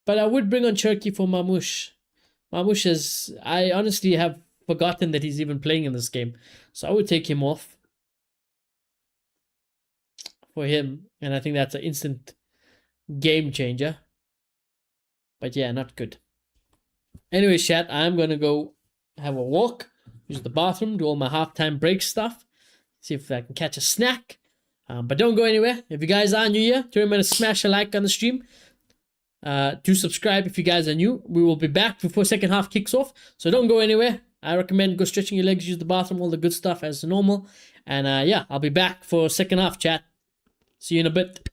but I would bring on Cherki for Mamouche. Mamouche I honestly have forgotten that he's even playing in this game, so I would take him off for him, and I think that's an instant game changer. But yeah, not good. Anyway, chat, I'm gonna go have a walk, use the bathroom, do all my halftime break stuff, see if I can catch a snack. But don't go anywhere. If you guys are new here, remember to smash a like on the stream. Do subscribe if you guys are new. We will be back before second half kicks off, so don't go anywhere. I recommend go stretching your legs, use the bathroom, all the good stuff as normal. And yeah, I'll be back for second half, chat. See you in a bit.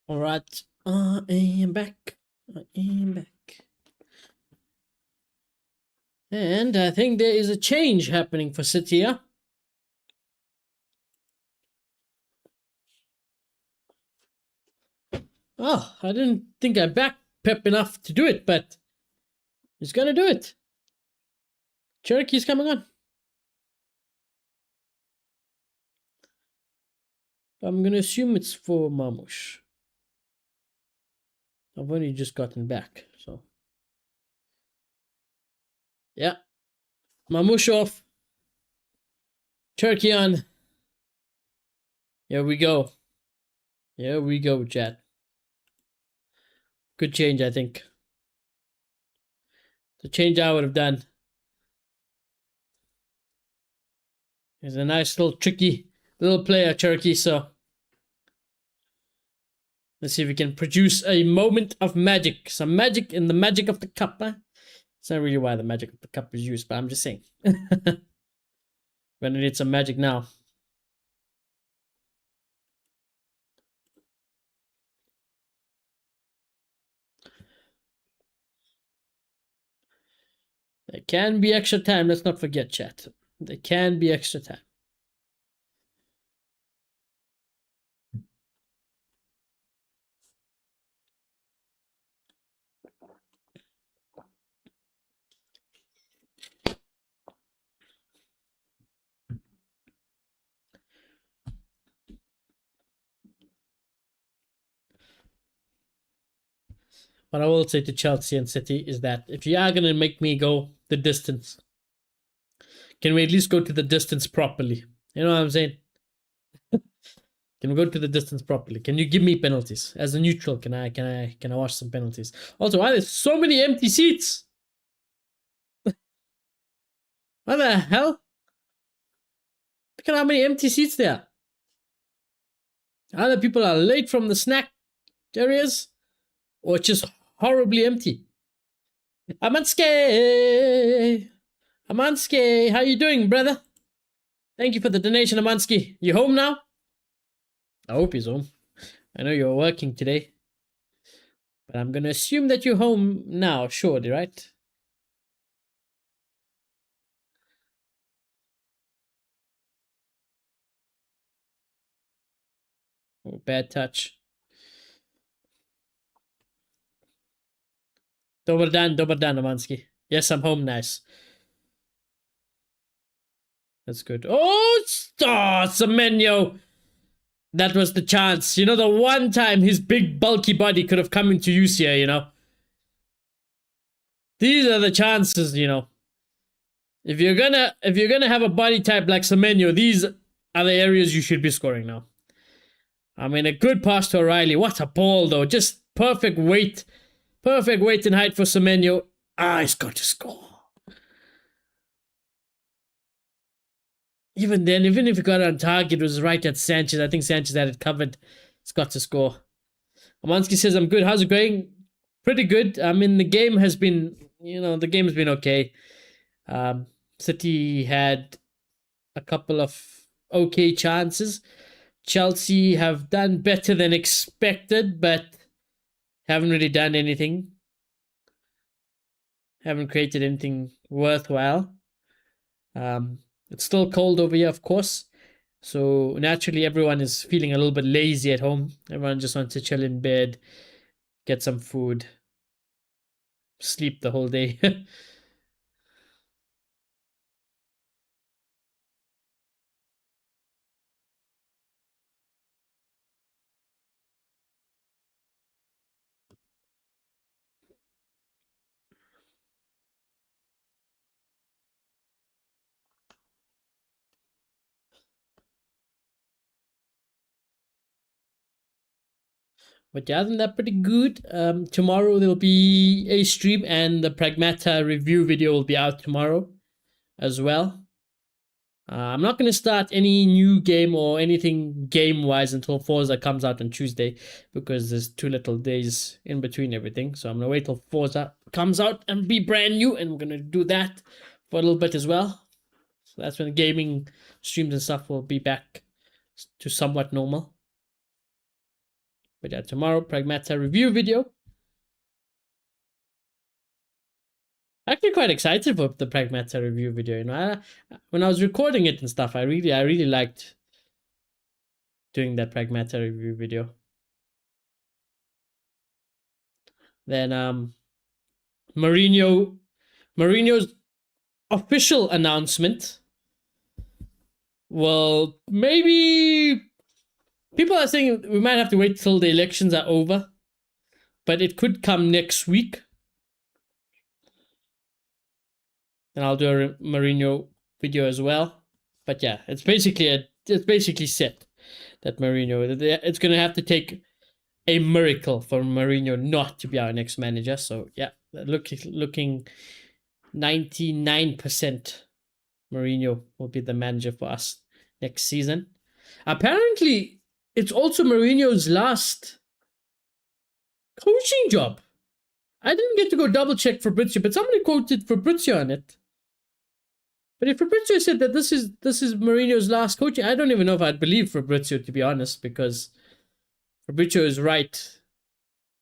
All right, I am back. I am back. And I think there is a change happening for City. Yeah? Oh, I didn't think I backed Pep enough to do it, but he's gonna do it. Cherokee's coming on. I'm gonna assume it's for Marmoush. I've only just gotten back, so yeah. Marmoush off. Cherokee on. Here we go. Here we go, chat. Good change, I think. The change I would have done. He's a nice little tricky little player, Cherokee, so let's see if we can produce a moment of magic. Some magic in the magic of the cup, huh? It's not really why the magic of the cup is used, but I'm just saying. We're gonna need some magic now. There can be extra time, let's not forget, chat. There can be extra time. What I will say to Chelsea and City is that if you are going to make me go the distance, can we at least go to the distance properly? You know what I'm saying? Can we go to the distance properly? Can you give me penalties as a neutral? Can I watch some penalties? Also, why there's so many empty seats? What the hell? Look at how many empty seats there are. Either people are late from the snack areas, or it's just horribly empty. Amanski! Amanski, how you doing, brother? Thank you for the donation, Amanski. You home now? I hope he's home. I know you're working today. But I'm gonna assume that you're home now, surely, right? Oh, bad touch. Dobar dan, Amansky. Yes, I'm home, nice. That's good. Oh, Semenyo! That was the chance. You know, the one time his big, bulky body could have come into use here, you know? These are the chances, you know. If you're gonna have a body type like Semenyo, these are the areas you should be scoring now. I mean, a good pass to O'Reilly. What a ball, though. Just perfect weight. Perfect weight and height for Semenyo. Ah, he's got to score. Even then, even if he got on target, it was right at Sanchez. I think Sanchez had it covered. He's got to score. Amansky says, I'm good. How's it going? Pretty good. I mean, the game has been, the game has been okay. City had a couple of okay chances. Chelsea have done better than expected, but haven't really done anything. Haven't created anything worthwhile. It's still cold over here, of course. So naturally, everyone is feeling a little bit lazy at home. Everyone just wants to chill in bed, get some food, sleep the whole day. But yeah, isn't that pretty good? Tomorrow there'll be a stream and the Pragmata review video will be out tomorrow as well. I'm not going to start any new game or anything game-wise until Forza comes out on Tuesday because there's too little days in between everything. So I'm going to wait till Forza comes out and be brand new, and we're going to do that for a little bit as well. So that's when gaming streams and stuff will be back to somewhat normal. But yeah, tomorrow, Pragmata review video. Actually quite excited for the Pragmata review video. You know, when I was recording it and stuff, I really liked doing that Pragmata review video. Then Mourinho's official announcement. Well, maybe people are saying we might have to wait till the elections are over, but it could come next week. And I'll do a Mourinho video as well. But yeah, it's basically set that Mourinho, it's gonna have to take a miracle for Mourinho not to be our next manager. So yeah, looking 99% Mourinho will be the manager for us next season. Apparently, it's also Mourinho's last coaching job. I didn't get to go double check Fabrizio, but somebody quoted Fabrizio on it. But if Fabrizio said that this is Mourinho's last coaching, I don't even know if I'd believe Fabrizio, to be honest, because Fabrizio is right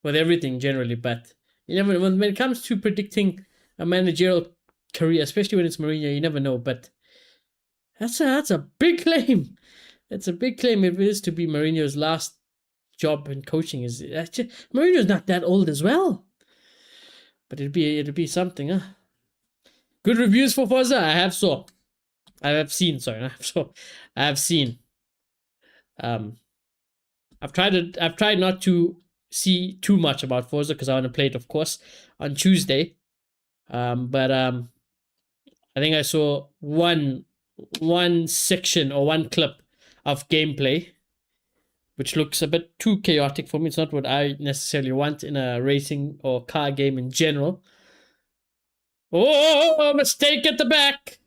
with everything generally. But you never, when it comes to predicting a managerial career, especially when it's Mourinho, you never know. But that's a big claim. It's a big claim if it is to be Mourinho's last job in coaching. Mourinho's not that old as well. But it'd be something, huh? Good reviews for Forza. I have seen. I've tried not to see too much about Forza because I want to play it, of course, on Tuesday. But I think I saw one section or one clip of gameplay, which looks a bit too chaotic for me. It's not what I necessarily want in a racing or car game in general. Oh, mistake at the back.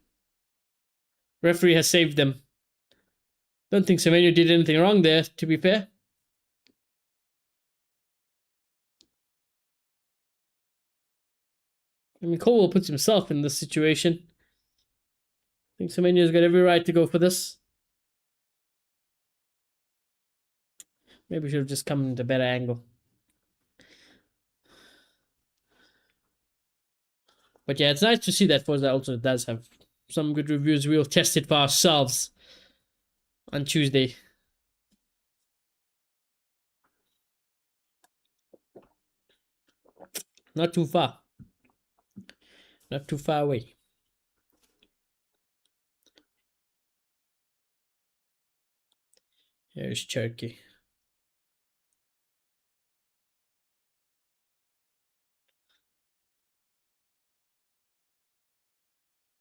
Referee has saved them. Don't think Semenyo did anything wrong there, to be fair. I mean, Cole puts himself in this situation. I think Semenyo's got every right to go for this. Maybe we should have just come into a better angle. But yeah, it's nice to see that Forza also does have some good reviews. We'll test it for ourselves on Tuesday. Not too far. Not too far away. Here's Cherokee.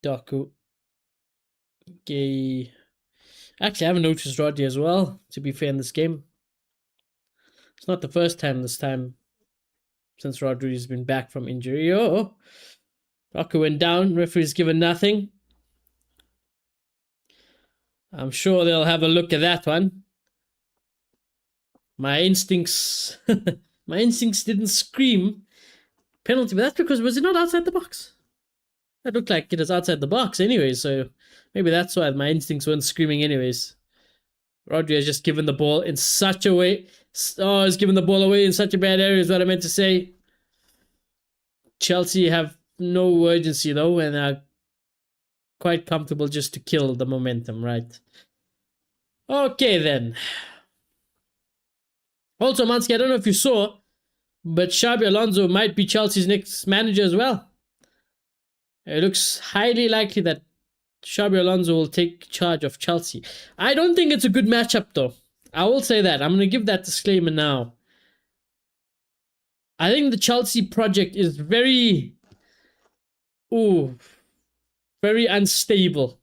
Doku. Gay. Actually, I haven't noticed Roddy as well, to be fair, in this game. It's not the first time this time since Rodri's been back from injury. Oh, Doku went down. Referee's given nothing. I'm sure they'll have a look at that one. My instincts didn't scream penalty, but that's because, was it not outside the box? That looked like it was outside the box anyway, so maybe that's why my instincts weren't screaming anyways. Rodri has just given the ball in such a way. Oh, he's given the ball away in such a bad area is what I meant to say. Chelsea have no urgency though, and are quite comfortable just to kill the momentum, right? Okay then. Also, Mansky, I don't know if you saw, but Xabi Alonso might be Chelsea's next manager as well. It looks highly likely that Xabi Alonso will take charge of Chelsea. I don't think it's a good matchup, though. I will say that. I'm going to give that disclaimer now. I think the Chelsea project is very unstable.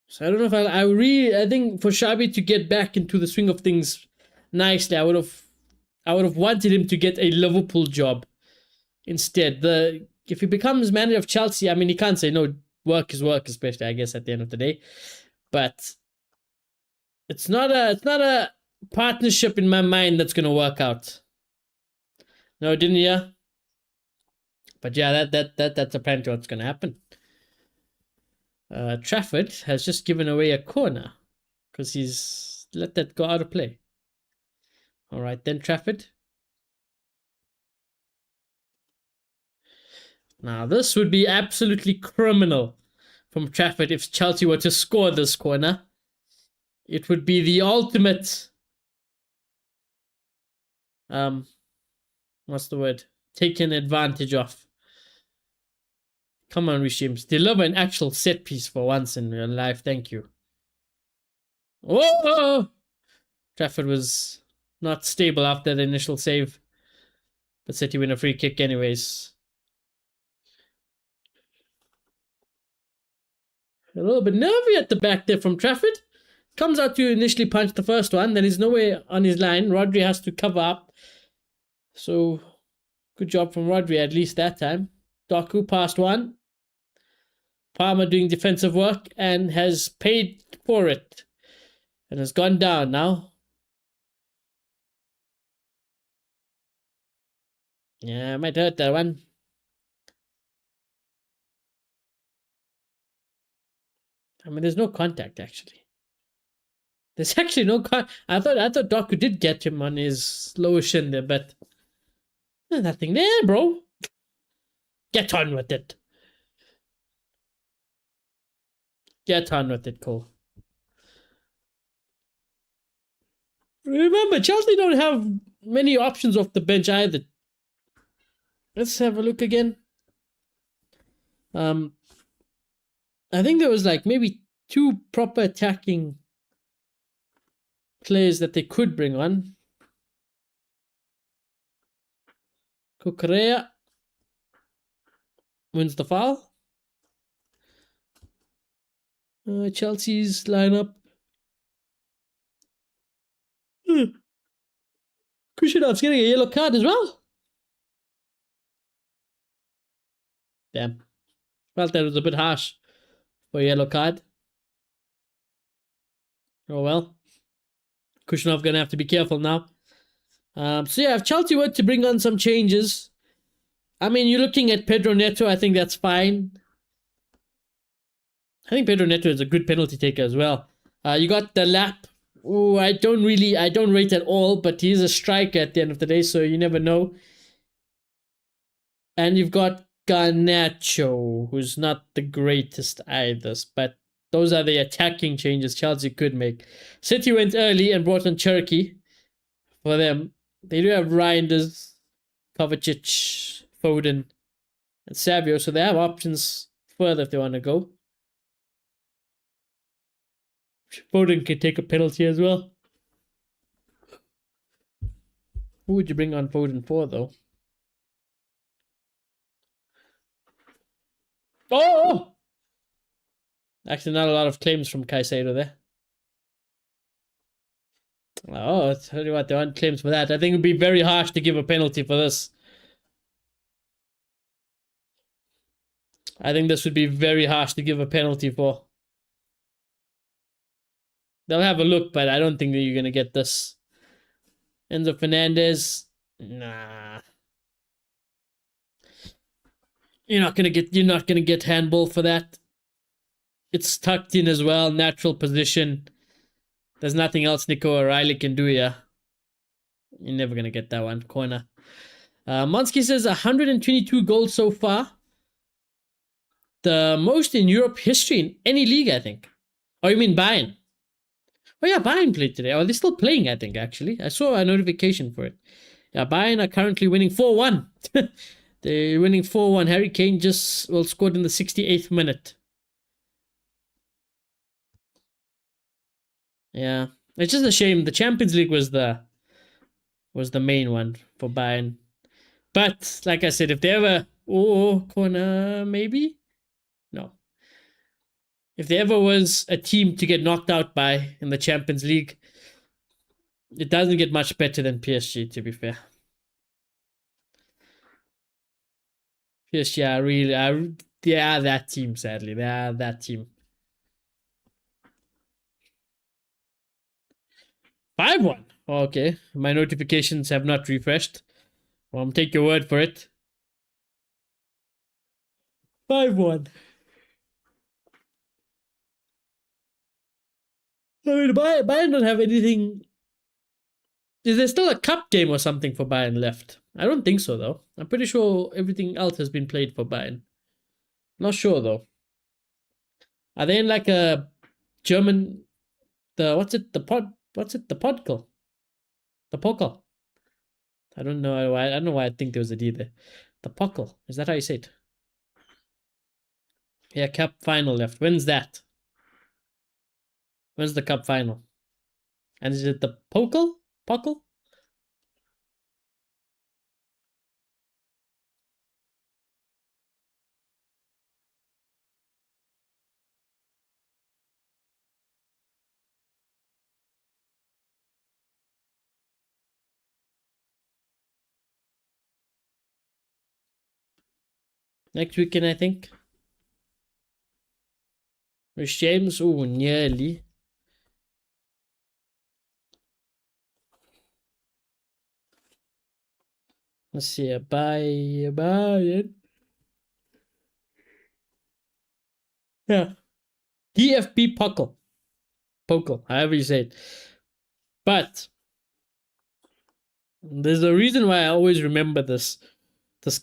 So I don't know if I think for Xabi to get back into the swing of things nicely, I would have wanted him to get a Liverpool job instead. If he becomes manager of Chelsea, I mean, he can't say no. Work is work, especially, I guess, at the end of the day. But it's not a partnership in my mind that's gonna work out. No, didn't you? But yeah, that's apparently what's gonna happen. Trafford has just given away a corner because he's let that go out of play. All right, then Trafford. Now, this would be absolutely criminal from Trafford if Chelsea were to score this corner. It would be the ultimate, what's the word? Taken advantage of. Come on, James. Deliver an actual set piece for once in your life. Thank you. Oh! Trafford was not stable after the initial save. But City win a free kick anyways. A little bit nervy at the back there from Trafford. Comes out to initially punch the first one. Then he's nowhere on his line. Rodri has to cover up. So, good job from Rodri at least that time. Doku passed one. Palmer doing defensive work and has paid for it. And has gone down now. Yeah, might hurt that one. I mean, there's no contact actually. There's actually no I thought Doku did get him on his lower shin there, but there's nothing there, bro. Get on with it. Get on with it, Cole. Remember, Chelsea don't have many options off the bench either. Let's have a look again. I think there was like maybe 2 proper attacking players that they could bring on. Kukurea wins the foul. Chelsea's lineup. Kushinov's getting a yellow card as well. Damn. Felt that was a bit harsh for a yellow card. Oh well. Kushinov gonna have to be careful now. So yeah, if Chelsea were to bring on some changes, I mean, you're looking at Pedro Neto. I think that's fine. I think Pedro Neto is a good penalty taker as well. You got the lap. Oh, I don't rate at all, but he's a striker at the end of the day, so you never know. And you've got Garnacho, who's not the greatest either, but those are the attacking changes Chelsea could make. City went early and brought on Cherki for them. They do have Reinders, Kovacic, Foden, and Savio, so they have options further if they want to go. Foden can take a penalty as well. Who would you bring on Foden for, though? Oh! Actually, not a lot of claims from Caicedo there. Oh, I tell you what, there aren't claims for that. I think it would be very harsh to give a penalty for this. I think this would be very harsh to give a penalty for. They'll have a look, but I don't think that you're going to get this. Enzo Fernandez. Nah. You're not going to get handball for that. It's tucked in as well, natural position. There's nothing else Nico O'Reilly can do here. You're never going to get that one. Corner. Monsky says 122 goals so far. The most in Europe history in any league, I think. Oh, you mean Bayern? Oh yeah, Bayern played today. Oh, they're still playing, I think, actually. I saw a notification for it. Yeah, Bayern are currently winning 4-1. They're winning 4-1. Harry Kane just scored in the 68th minute. Yeah. It's just a shame. The Champions League was the main one for Bayern. But, like I said, if they ever... Oh, corner, maybe? No. If there ever was a team to get knocked out by in the Champions League, it doesn't get much better than PSG, to be fair. PSG are really... they are that team, sadly. They are that team. 5-1. Okay. My notifications have not refreshed. Well, I'll take your word for it. 5-1. I mean, Bayern don't have anything. Is there still a cup game or something for Bayern left? I don't think so, though. I'm pretty sure everything else has been played for Bayern. Not sure, though. Are they in like a German, what's it, the Podkel? The Pokel. I don't know why, I don't know why I think there was a D there. The Pokel. Is that how you say it? Yeah, cup final left. When's that? When's the cup final? And is it the Pokel? Pokel? Next weekend, I think. Rich James, oh, nearly. Let's see, buy it. Yeah. DFB Pokel. Pokel, however you say it. But there's a reason why I always remember this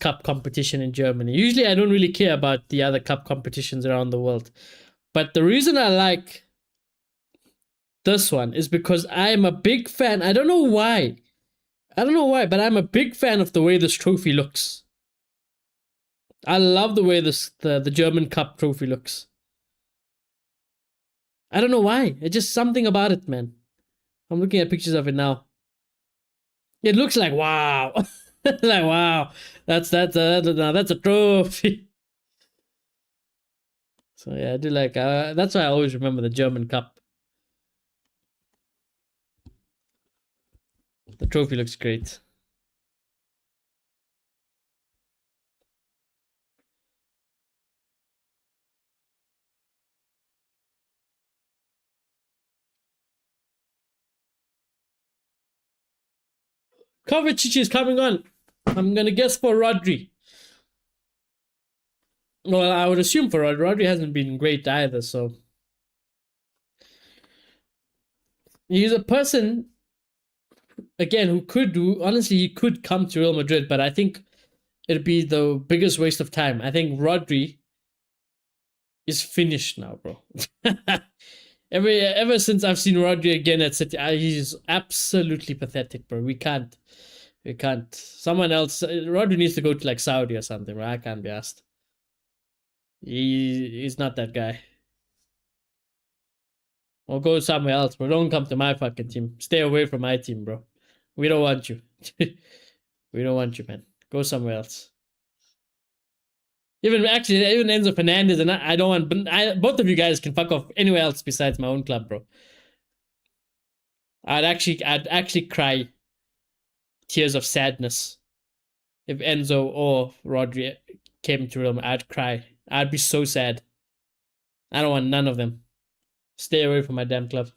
cup competition in Germany. Usually I don't really care about the other cup competitions around the world. But the reason I like this one is because I'm a big fan. I don't know why. But I'm a big fan of the way this trophy looks. I love the way the German Cup trophy looks. I don't know why. It's just something about it, man. I'm looking at pictures of it now. It looks like wow. Like wow. That's a trophy. So yeah, I do like that's why I always remember the German Cup. The trophy looks great. Kovacic is coming on. I'm gonna guess for Rodri. Well, I would assume for Rodri. Rodri hasn't been great either, so he's a person again who could do. Honestly, he could come to Real Madrid, but I think it'd be the biggest waste of time. I think Rodri is finished now, bro. Ever since I've seen Rodri again at City, he's absolutely pathetic, bro. We can't. Someone else. Rodri needs to go to like Saudi or something, bro. I can't be asked. He's not that guy. Or go somewhere else, bro. Don't come to my fucking team. Stay away from my team, bro. We don't want you. We don't want you, man. Go somewhere else. Even Enzo Fernandez, and I don't want. Both of you guys can fuck off anywhere else besides my own club, bro. I'd actually cry tears of sadness if Enzo or Rodri came to Real Madrid. I'd cry. I'd be so sad. I don't want none of them. Stay away from my damn club.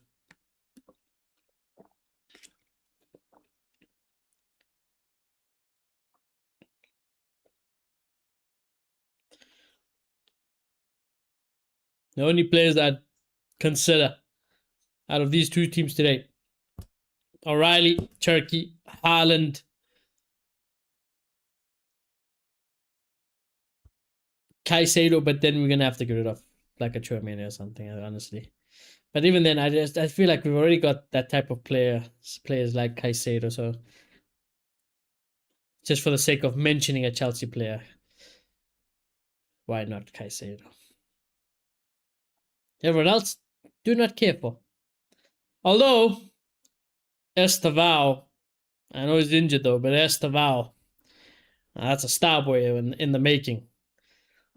The only players I'd consider out of these two teams today: O'Reilly, Turkey, Haaland, Caicedo, but then we're gonna have to get rid of like a Chouameni or something, honestly. But even then, I feel like we've already got that type of players like Caicedo. So just for the sake of mentioning a Chelsea player, why not Caicedo? Everyone else, do not care for. Although Estavao, I know he's injured though, but Estavao, that's a star boy in the making.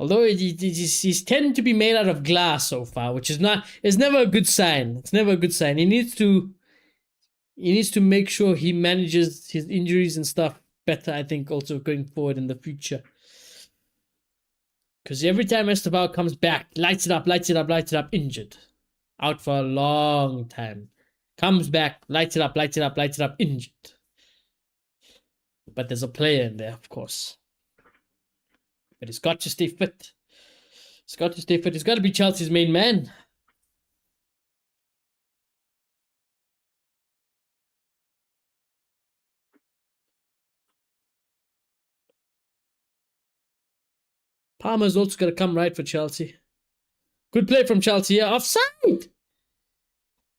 Although he's tending to be made out of glass so far, which is never a good sign. It's never a good sign. He needs to make sure he manages his injuries and stuff better, I think, also going forward in the future. Because every time Estavao comes back, lights it up, injured. Out for a long time. Comes back, lights it up, injured. But there's a player in there, of course. But he's got to stay fit. He's got to be Chelsea's main man. Palmer's also got to come right for Chelsea. Good play from Chelsea. Yeah, offside.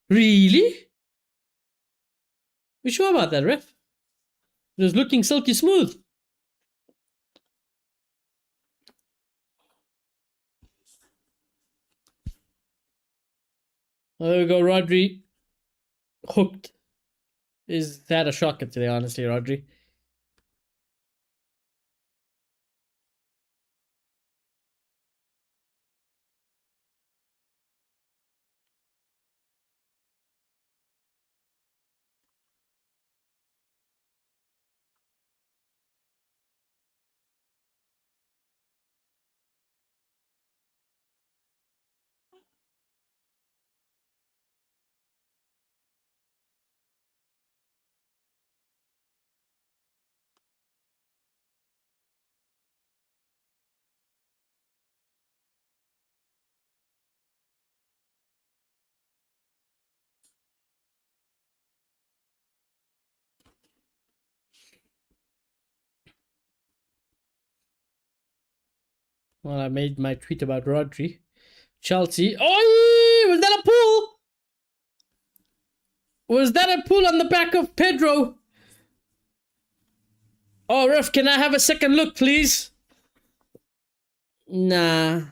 Really? You sure about that, ref? It was looking silky smooth. There we go, Rodri. Hooked. Is that a shocker today, honestly, Rodri? Well, I made my tweet about Rodri. Chelsea. Oh, was that a pull? Was that a pull on the back of Pedro? Oh, ref, can I have a second look, please? Nah.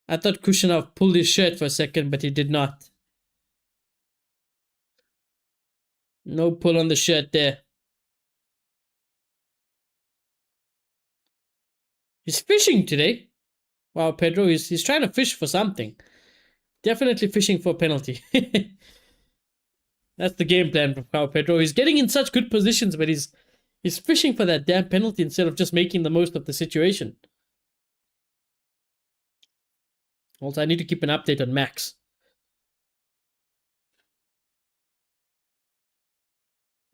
I thought Kushinov pulled his shirt for a second, but he did not. No pull on the shirt there. He's fishing today. Wow, Pedro, he's trying to fish for something. Definitely fishing for a penalty. That's the game plan from Joao Pedro. He's getting in such good positions, but he's fishing for that damn penalty instead of just making the most of the situation. Also, I need to keep an update on Max.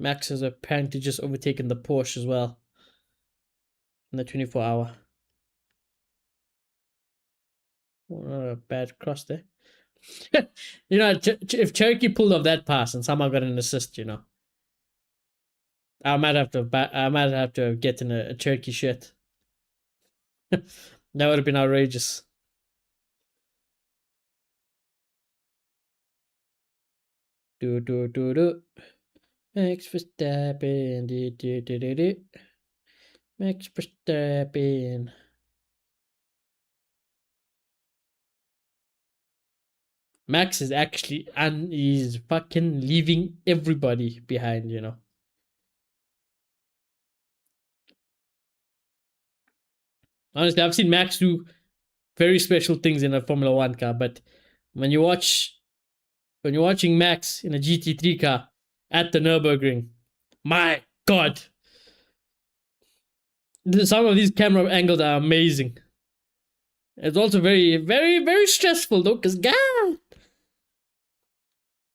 Max has apparently just overtaken the Porsche as well in the 24-hour. Oh, not a bad cross there. You know, if Cherokee pulled off that pass and somehow got an assist, you know, I might have to get in a Cherokee shirt. That would have been outrageous. Do. Max Verstappen. Do. Max Verstappen. Max is actually, and he's fucking leaving everybody behind, you know. Honestly, I've seen Max do very special things in a Formula One car, but when you're watching Max in a GT3 car at the Nürburgring, my God, some of these camera angles are amazing. It's also very, very, very stressful though, because God,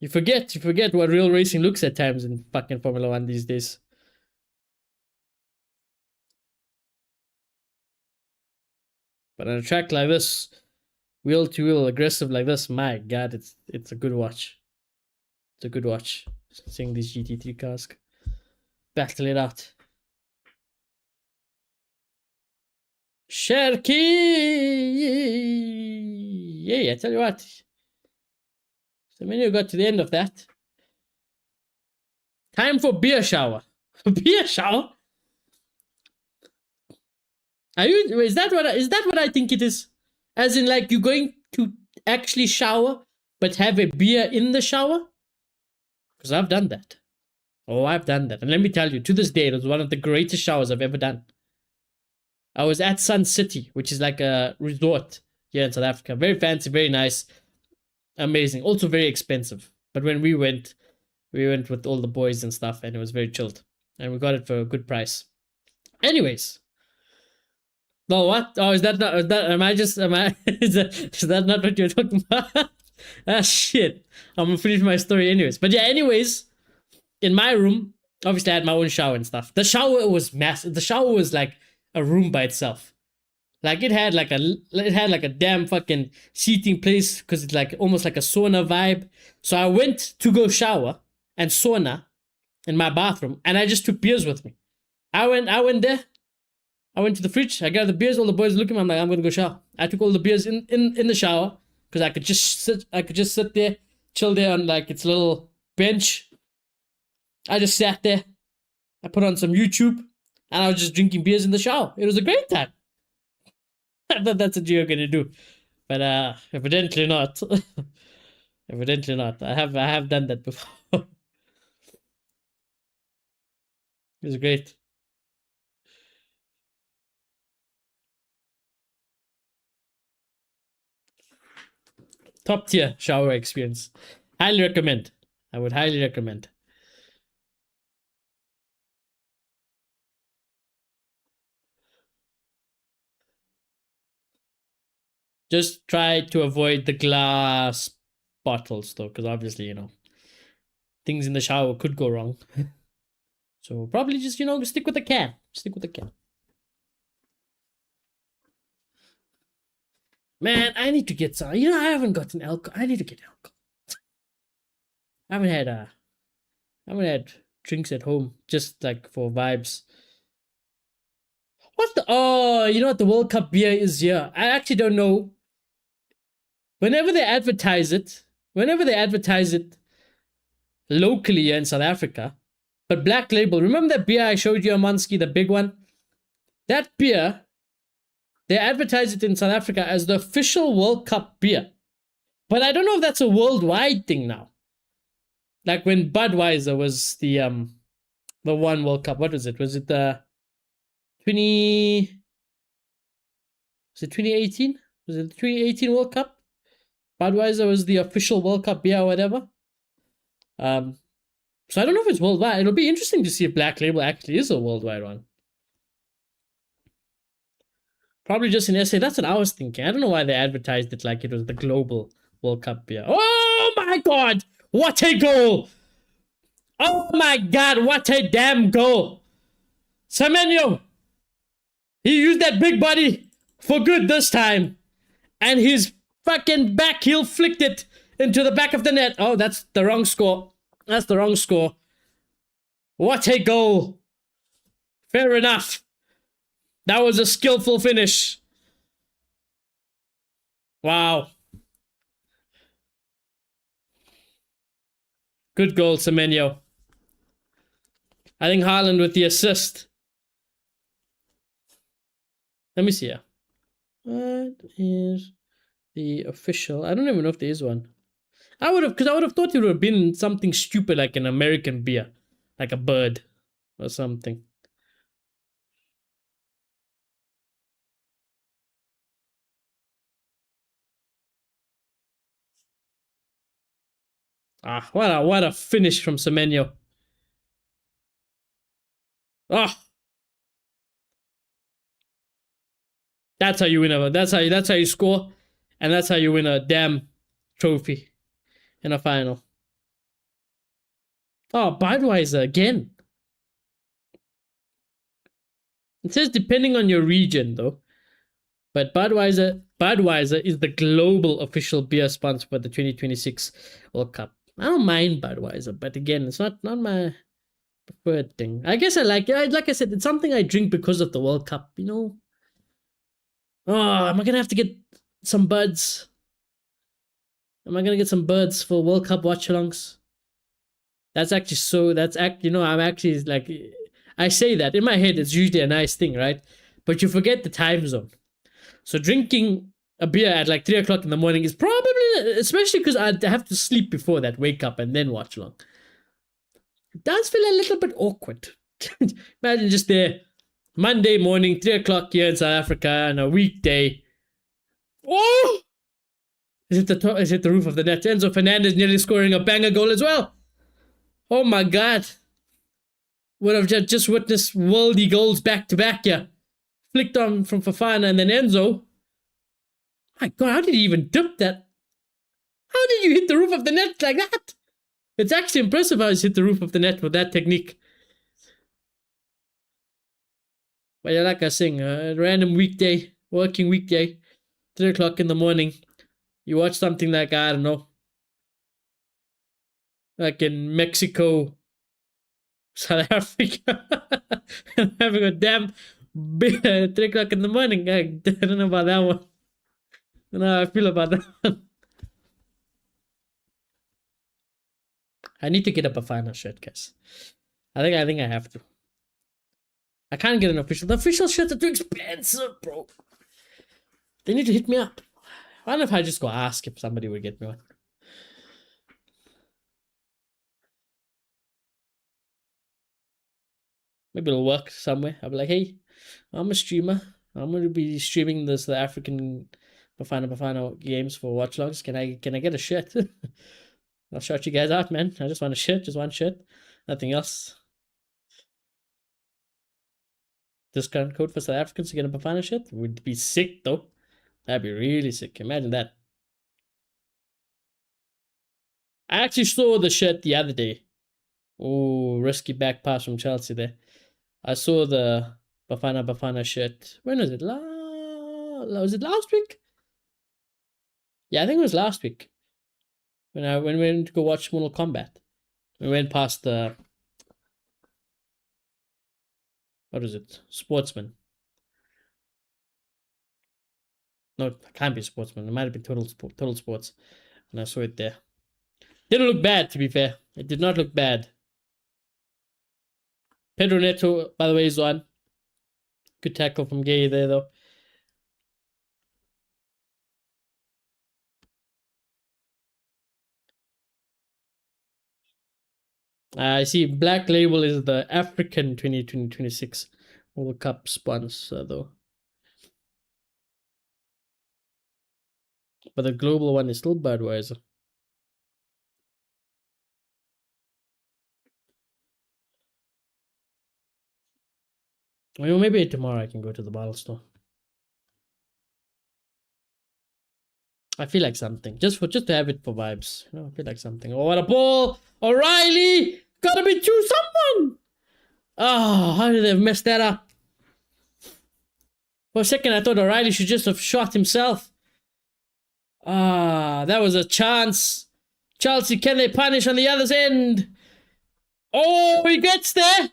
you forget what real racing looks at times in fucking Formula One these days. But on a track like this, wheel to wheel, aggressive like this, my God, it's a good watch. It's a good watch. Seeing these GT3 cars battle it out. Cherokee! Yeah, I tell you what. So when you got to the end of that, time for beer shower. Beer shower? Are you? Is that what I think it is? As in, like, you're going to actually shower, but have a beer in the shower? Because I've done that. Oh, I've done that. And let me tell you, to this day, it was one of the greatest showers I've ever done. I was at Sun City, which is like a resort here in South Africa. Very fancy, very nice, amazing. Also very expensive. But when we went with all the boys and stuff, and it was very chilled. And we got it for a good price. Anyways. No, what? Oh, is that not, is that not what you're talking about? Ah, shit. I'm gonna finish my story anyways. But yeah, anyways, in my room, obviously I had my own shower and stuff. The shower was massive. The shower was like a room by itself. Like it had like a damn fucking seating place because it's like almost like a sauna vibe. So I went to go shower and sauna in my bathroom, and I just took beers with me. I went there. I went to the fridge. I grabbed the beers. All the boys look at me. I'm like, I'm gonna go shower. I took all the beers in the shower because I could just sit. I could just sit there, chill there on like its little bench. I just sat there. I put on some YouTube, and I was just drinking beers in the shower. It was a great time. I thought that's what you're gonna do, but evidently not. Evidently not. I have done that before. It was great. Top tier shower experience. Highly recommend. I would highly recommend. Just try to avoid the glass bottles though, because obviously, things in the shower could go wrong. So probably just, stick with the can. Stick with the can. Man, I need to get some. I haven't gotten alcohol. I need to get alcohol. I haven't had drinks at home, just like for vibes. What the? Oh, you know what? The World Cup beer is here. I actually don't know. Whenever they advertise it locally here in South Africa, but Black Label, remember that beer I showed you, Amanski, the big one? That beer, they advertise it in South Africa as the official World Cup beer. But I don't know if that's a worldwide thing now. Like when Budweiser was the one World Cup. What was it? Was it the 2018? Was it the 2018 World Cup? Budweiser was the official World Cup beer or whatever. So I don't know if it's worldwide. It'll be interesting to see if Black Label actually is a worldwide one. Probably just in SA. That's what I was thinking. I don't know why they advertised it like it was the global World Cup beer. Oh my god! What a goal! Oh my god, what a damn goal! Semenyo! He used that big body for good this time. And his fucking back heel flicked it into the back of the net. Oh, that's the wrong score. That's the wrong score. What a goal. Fair enough. That was a skillful finish. Wow. Good goal, Semenyo. I think Haaland with the assist. Let me see here. What is the official? I don't even know if there is one. I would have thought it would have been something stupid like an American beer, like a bird or something. Ah, what a finish from Semenyo. Ah, that's how you win a. That's how you score, and that's how you win a damn trophy in a final. Oh, Budweiser again. It says depending on your region though, but Budweiser is the global official beer sponsor for the 2026 World Cup. I don't mind Budweiser, but again, it's not my preferred thing. I guess I like it. Like I said, it's something I drink because of the World Cup. Oh, am I gonna have to get some buds? Am I gonna get some buds for World Cup watch-alongs? I'm actually like, I say that in my head, it's usually a nice thing, right? But you forget the time zone. So drinking a beer at like 3 o'clock in the morning is probably, especially because I have to sleep before that, wake up and then watch along. It does feel a little bit awkward. Imagine just there, Monday morning, 3 o'clock here in South Africa on a weekday. Oh! Is it the roof of the net? Enzo Fernandez nearly scoring a banger goal as well. Oh my god. Would have just witnessed worldy goals back to back here. Flicked on from Fafana and then Enzo. My god, how did he even dip that? How did you hit the roof of the net like that? It's actually impressive how he's hit the roof of the net with that technique. But yeah, like I was saying, a random weekday, working weekday, 3 o'clock in the morning, you watch something like, I don't know, like in Mexico, South Africa, and having a damn 3 o'clock in the morning. I don't know about that one. I don't know how I feel about that one. I need to get up a final shirt, guys. I think I have to. I can't get an official. The official shirts are too expensive, bro. They need to hit me up. I don't know if I just go ask if somebody would get me one. Maybe it'll work somewhere. I'll be like, hey, I'm a streamer. I'm going to be streaming the African Bafana games for watchalongs. Can I get a shirt? I'll shout you guys out, man. I just want a shirt, just one shirt. Nothing else. Discount code for South Africans to get a Bafana shirt? Would be sick though. That'd be really sick. Imagine that. I actually saw the shirt the other day. Oh, risky back pass from Chelsea there. I saw the Bafana shirt. When was it? Was it last week? Yeah, I think it was last week. When we went to go watch Mortal Kombat. We went past the... What is it? Sportsman. No, it can't be Sportsman. It might have been Total Sports. And I saw it there. Didn't look bad, to be fair. It did not look bad. Pedro Neto, by the way, is on. Good tackle from Gay there, though. I see Black Label is the African 2026 World Cup sponsor, though. But the global one is still Budweiser. Well, maybe tomorrow I can go to the bottle store. I feel like something. Just to have it for vibes. You know, I feel like something. Oh, what a ball! O'Reilly! Gotta be to someone! Oh, how did they have messed that up? For a second, I thought O'Reilly should just have shot himself. Ah, that was a chance. Chelsea, can they punish on the other's end? Oh, he gets there!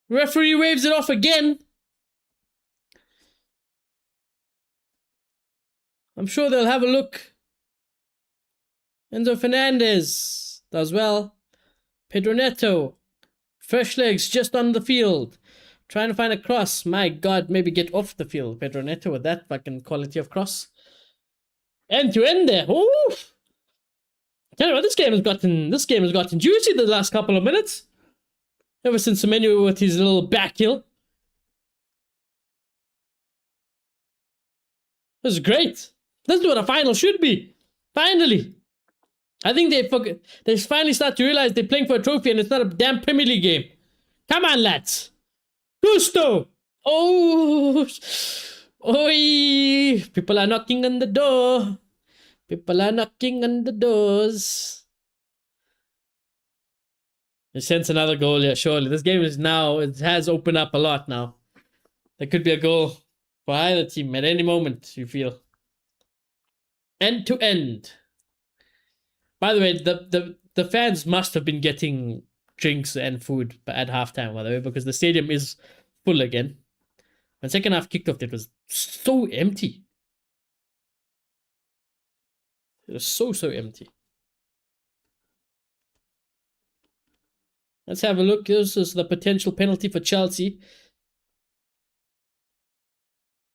Referee waves it off again. I'm sure they'll have a look. Enzo Fernandez does well. Pedro Neto. Fresh legs just on the field. Trying to find a cross. My God, maybe get off the field. Pedro Neto with that fucking quality of cross. End to end there. Ooh. Tell you what, this game has gotten juicy the last couple of minutes. Ever since Semenyo with his little back heel. This is great. This is what a final should be. Finally. I think they finally start to realize they're playing for a trophy and it's not a damn Premier League game. Come on, lads. Gusto. Oh. Oi. People are knocking on the door. People are knocking on the doors. It sends another goal, yeah, surely. This game is now, it has opened up a lot now. There could be a goal for either team at any moment, you feel. End to end. By the way, the fans must have been getting drinks and food at halftime, by the way, because the stadium is full again. When second half kicked off, it was so empty. It was so empty. Let's have a look. This is the potential penalty for Chelsea.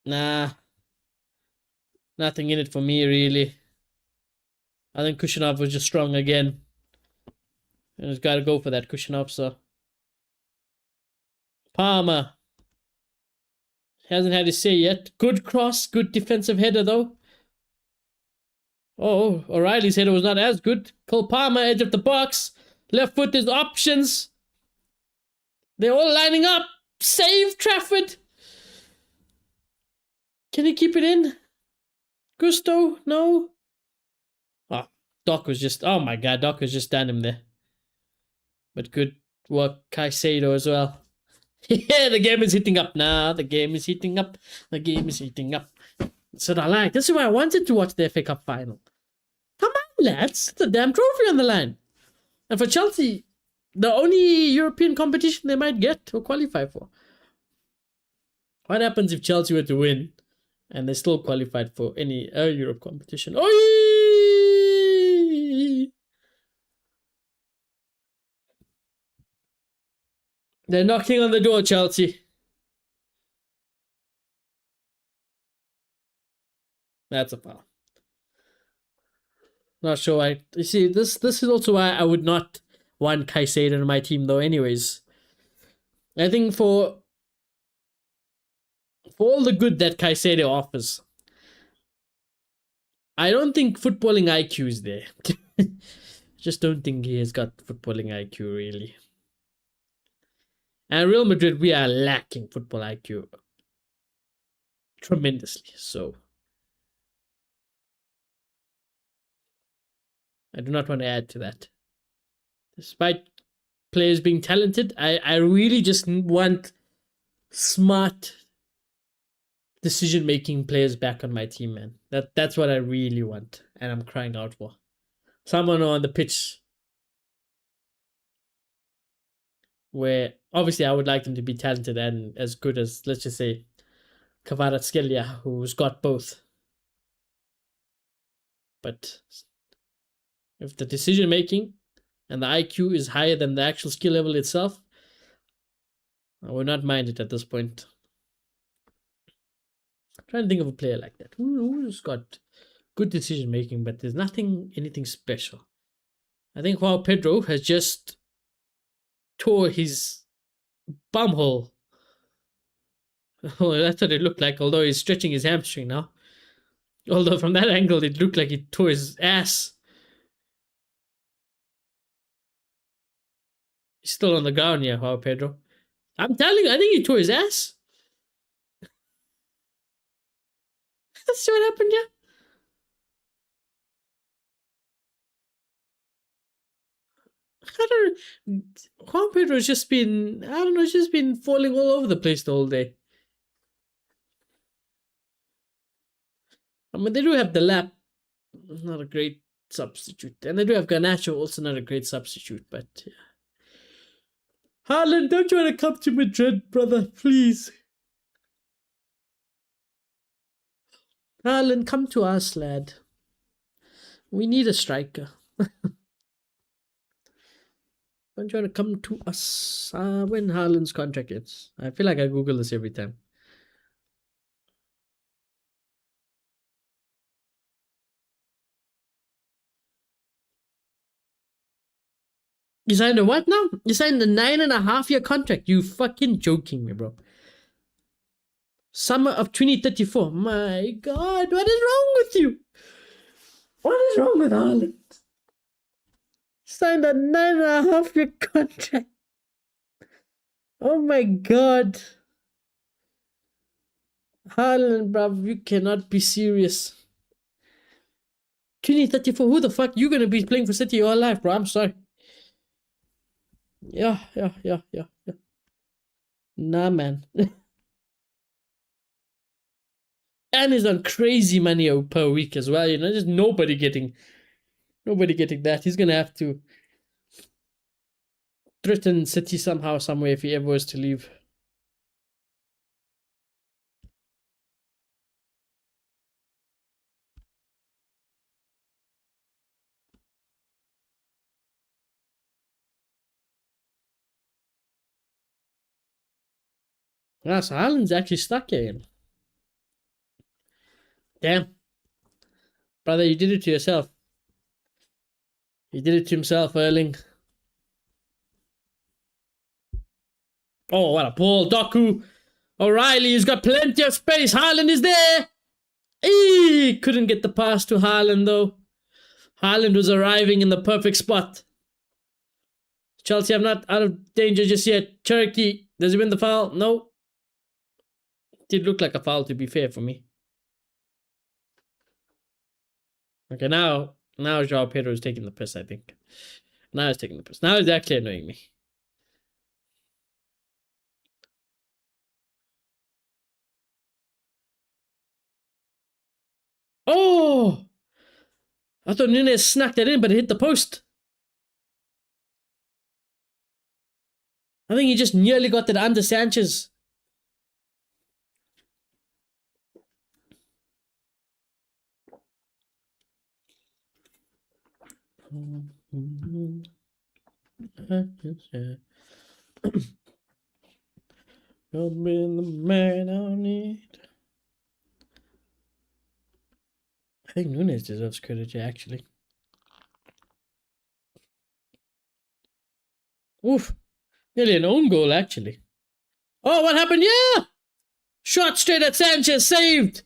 Nah. Nothing in it for me, really. I think Kushinov was just strong again. And he's got to go for that, Kushinov, so. Palmer. Hasn't had his say yet. Good cross, good defensive header, though. Oh, O'Reilly's header was not as good. Cole Palmer, edge of the box. Left foot is options. They're all lining up. Save Trafford. Can he keep it in? Gusto? No. Oh, Doc was just... Oh my God, Doc was just down him there. But good work, Caicedo as well. Yeah, the game is heating up now. The game is heating up. The game is heating up. That's what I like. This is why I wanted to watch the FA Cup final. Come on, lads. It's a damn trophy on the line. And for Chelsea, the only European competition they might get or qualify for. What happens if Chelsea were to win and they still qualified for any Europe competition? Oi! They're knocking on the door, Chelsea. That's a foul. Not sure why. You see, this is also why I would not want Caicedo in my team, though. Anyways, I think for all the good that Caicedo offers, I don't think footballing IQ is there. Just don't think he has got footballing IQ really. And Real Madrid, we are lacking football IQ tremendously. So I do not want to add to that. Despite players being talented, I really just want smart decision-making players back on my team, man. That's what I really want, and I'm crying out for. Someone on the pitch where obviously I would like them to be talented and as good as, let's just say, Kvaratskhelia, who's got both. But if the decision making and the IQ is higher than the actual skill level itself, I would not mind it at this point. I'm trying to think of a player like that. Who's got good decision making, but there's anything special. I think Joao Pedro has just tore his bumhole. Oh, that's what it looked like, although he's stretching his hamstring now. Although from that angle, it looked like he tore his ass. He's still on the ground here, Joao Pedro. I'm telling you, I think he tore his ass. That's what happened, yeah. I don't. Juan Pedro's just been, I don't know, just been falling all over the place the whole day. I mean, they do have the lap, not a great substitute, and they do have Garnacho, also not a great substitute. But yeah. Haaland, don't you want to come to Madrid, brother? Please. Haaland, come to us, lad. We need a striker. Don't you want to come to us when Haaland's contract ends? I feel like I Google this every time. You signed a what now? You signed a 9.5-year contract. You fucking joking me, bro. Summer of 2034. My God, what is wrong with you? What is wrong with Haaland? Signed a 9.5-year contract. Oh my God. Haaland, bruv, you cannot be serious. 2034, who the fuck? You gonna be playing for City your life, bro. I'm sorry. Yeah. Nah, man. And he's on crazy money per week as well. You know, there's nobody getting that. He's gonna have to threaten City somehow, somewhere if he ever was to leave. Yeah, so Haaland's actually stuck here. Damn. Brother, you did it to yourself. He did it to himself, Erling. Oh, what a ball. Doku. O'Reilly's got plenty of space. Haaland is there. He couldn't get the pass to Haaland, though. Haaland was arriving in the perfect spot. Chelsea, I'm not out of danger just yet. Cherokee, does he win the foul? No. Did look like a foul, to be fair, for me. Okay, now Joao Pedro is taking the piss, I think. Now he's taking the piss. Now he's actually annoying me. Oh! I thought Nunez snuck that in, but it hit the post. I think he just nearly got that under Sanchez. You've been the man I need. I think Nunes deserves credit here, actually. Oof. Nearly an own goal, actually. Oh, what happened? Yeah! Shot straight at Sanchez, saved!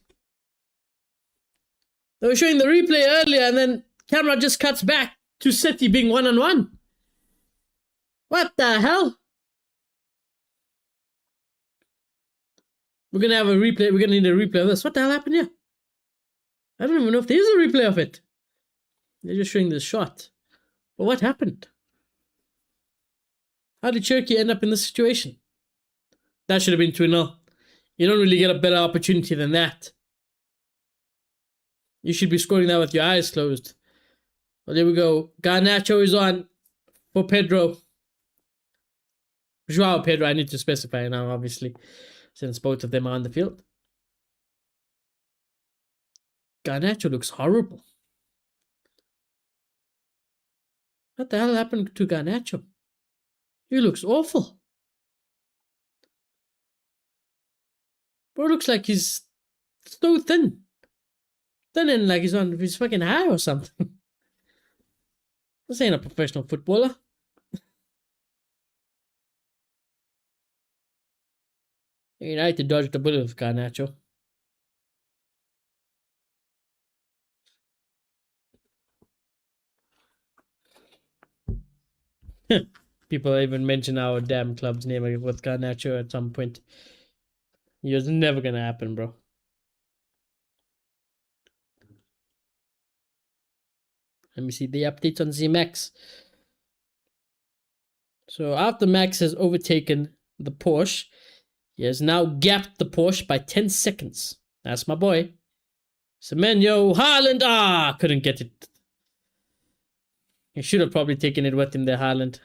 They were showing the replay earlier, and then camera just cuts back to City being 1-on-1. What the hell? We're gonna have a replay. We're gonna need a replay of this. What the hell happened here? I don't even know if there is a replay of it. They're just showing this shot. But what happened? How did Cherky end up in this situation? That should have been 2-0. You don't really get a better opportunity than that. You should be scoring that with your eyes closed. Well, there we go. Garnacho is on for Pedro. Joao Pedro, I need to specify now, obviously, since both of them are on the field. Garnacho looks horrible. What the hell happened to Garnacho? He looks awful. Bro looks like he's so thin. Thin and like he's on his fucking high or something. This ain't a professional footballer. United dodged a bullet with Garnacho. People even mention our damn club's name with Garnacho at some point. It's never gonna happen, bro. Let me see the updates on Z-Max. So after Max has overtaken the Porsche, he has now gapped the Porsche by 10 seconds. That's my boy. Semenyo Haaland. Couldn't get it. He should have probably taken it with him there, Haaland.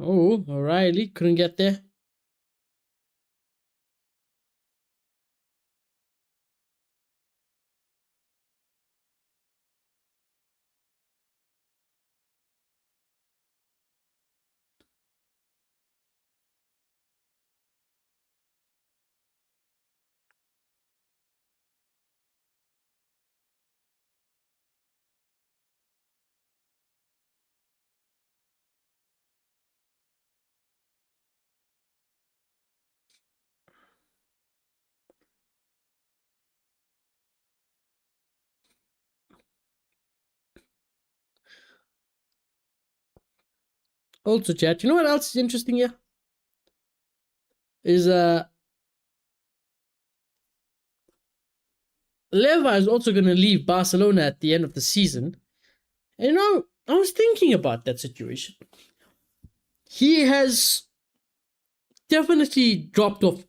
Oh, O'Reilly couldn't get there. Also, chat, you know what else is interesting here? Is Leva is also going to leave Barcelona at the end of the season. And you know, I was thinking about that situation. He has definitely dropped off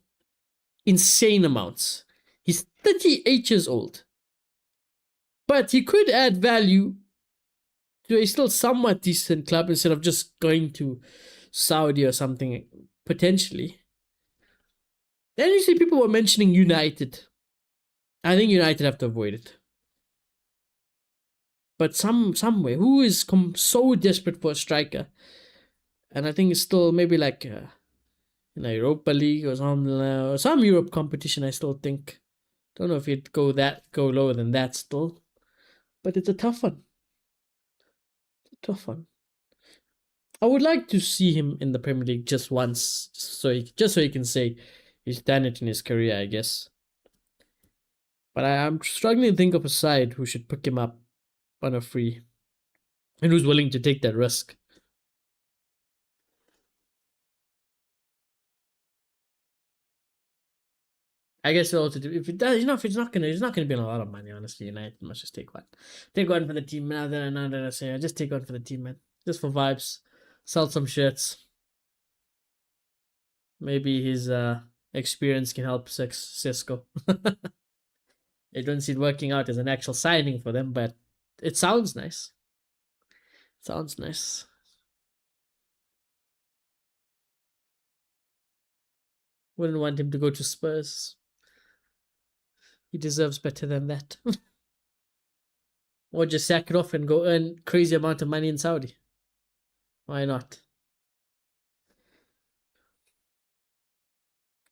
insane amounts. He's 38 years old. But he could add value to a still somewhat decent club instead of just going to Saudi or something, potentially. Then you see people were mentioning United. I think United have to avoid it. But somewhere, who is so desperate for a striker? And I think it's still maybe like Europa League or some Europe competition. I still think. Don't know if you'd go lower than that still, but it's a tough one. Tough one. I would like to see him in the Premier League just once, just so he can say he's done it in his career, I guess. But I'm struggling to think of a side who should pick him up on a free and who's willing to take that risk. I guess also if it does, if it's not gonna be a lot of money. Honestly, United must just take one for the team. Now that I say, I just take one for the team, man, just for vibes. Sell some shirts. Maybe his experience can help Cisco. I don't see it working out as an actual signing for them, but it sounds nice. Sounds nice. Wouldn't want him to go to Spurs. He deserves better than that. Or just sack it off and go earn crazy amount of money in Saudi. Why not?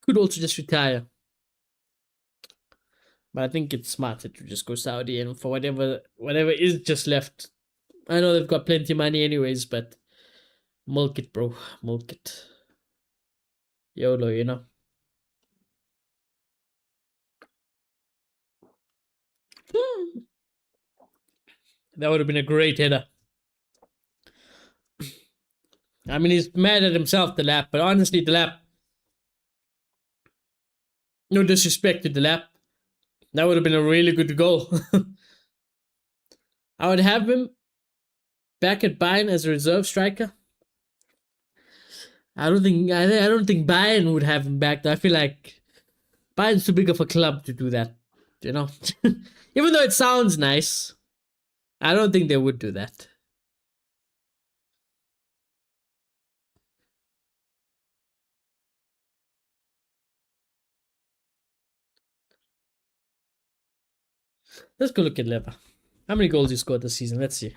Could also just retire. But I think it's smarter to just go Saudi and for whatever is just left. I know they've got plenty of money anyways, but milk it, bro. Milk it. YOLO, That would have been a great header. I mean, he's mad at himself, the lap, but honestly, the lap. No disrespect to the lap. That would have been a really good goal. I would have him back at Bayern as a reserve striker. I don't think Bayern would have him back. I feel like Bayern's too big of a club to do that. Even though it sounds nice, I don't think they would do that. Let's go look at Leva. How many goals he scored this season? Let's see.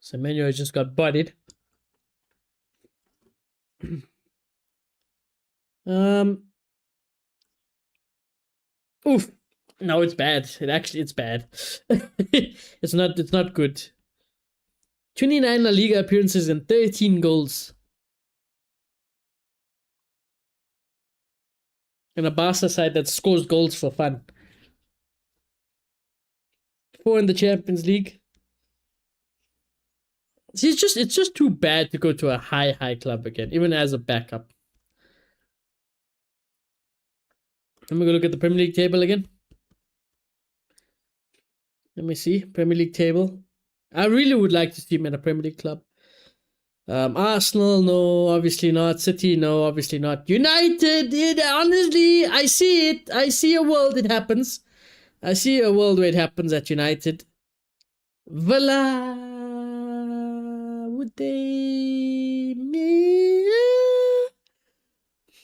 Semenyo just got bodied. Oof. No, it's bad. It's bad. It's not good. 29 La Liga appearances and 13 goals. And a Barca side that scores goals for fun. 4 in the Champions League. See, it's just too bad to go to a high club again, even as a backup. Let me go look at the Premier League table again. Let me see. Premier League table. I really would like to see him at a Premier League club. Arsenal, no, obviously not. City, no, obviously not. United, honestly, I see it. I see a world it happens. I see a world where it happens at United. Villa, would they?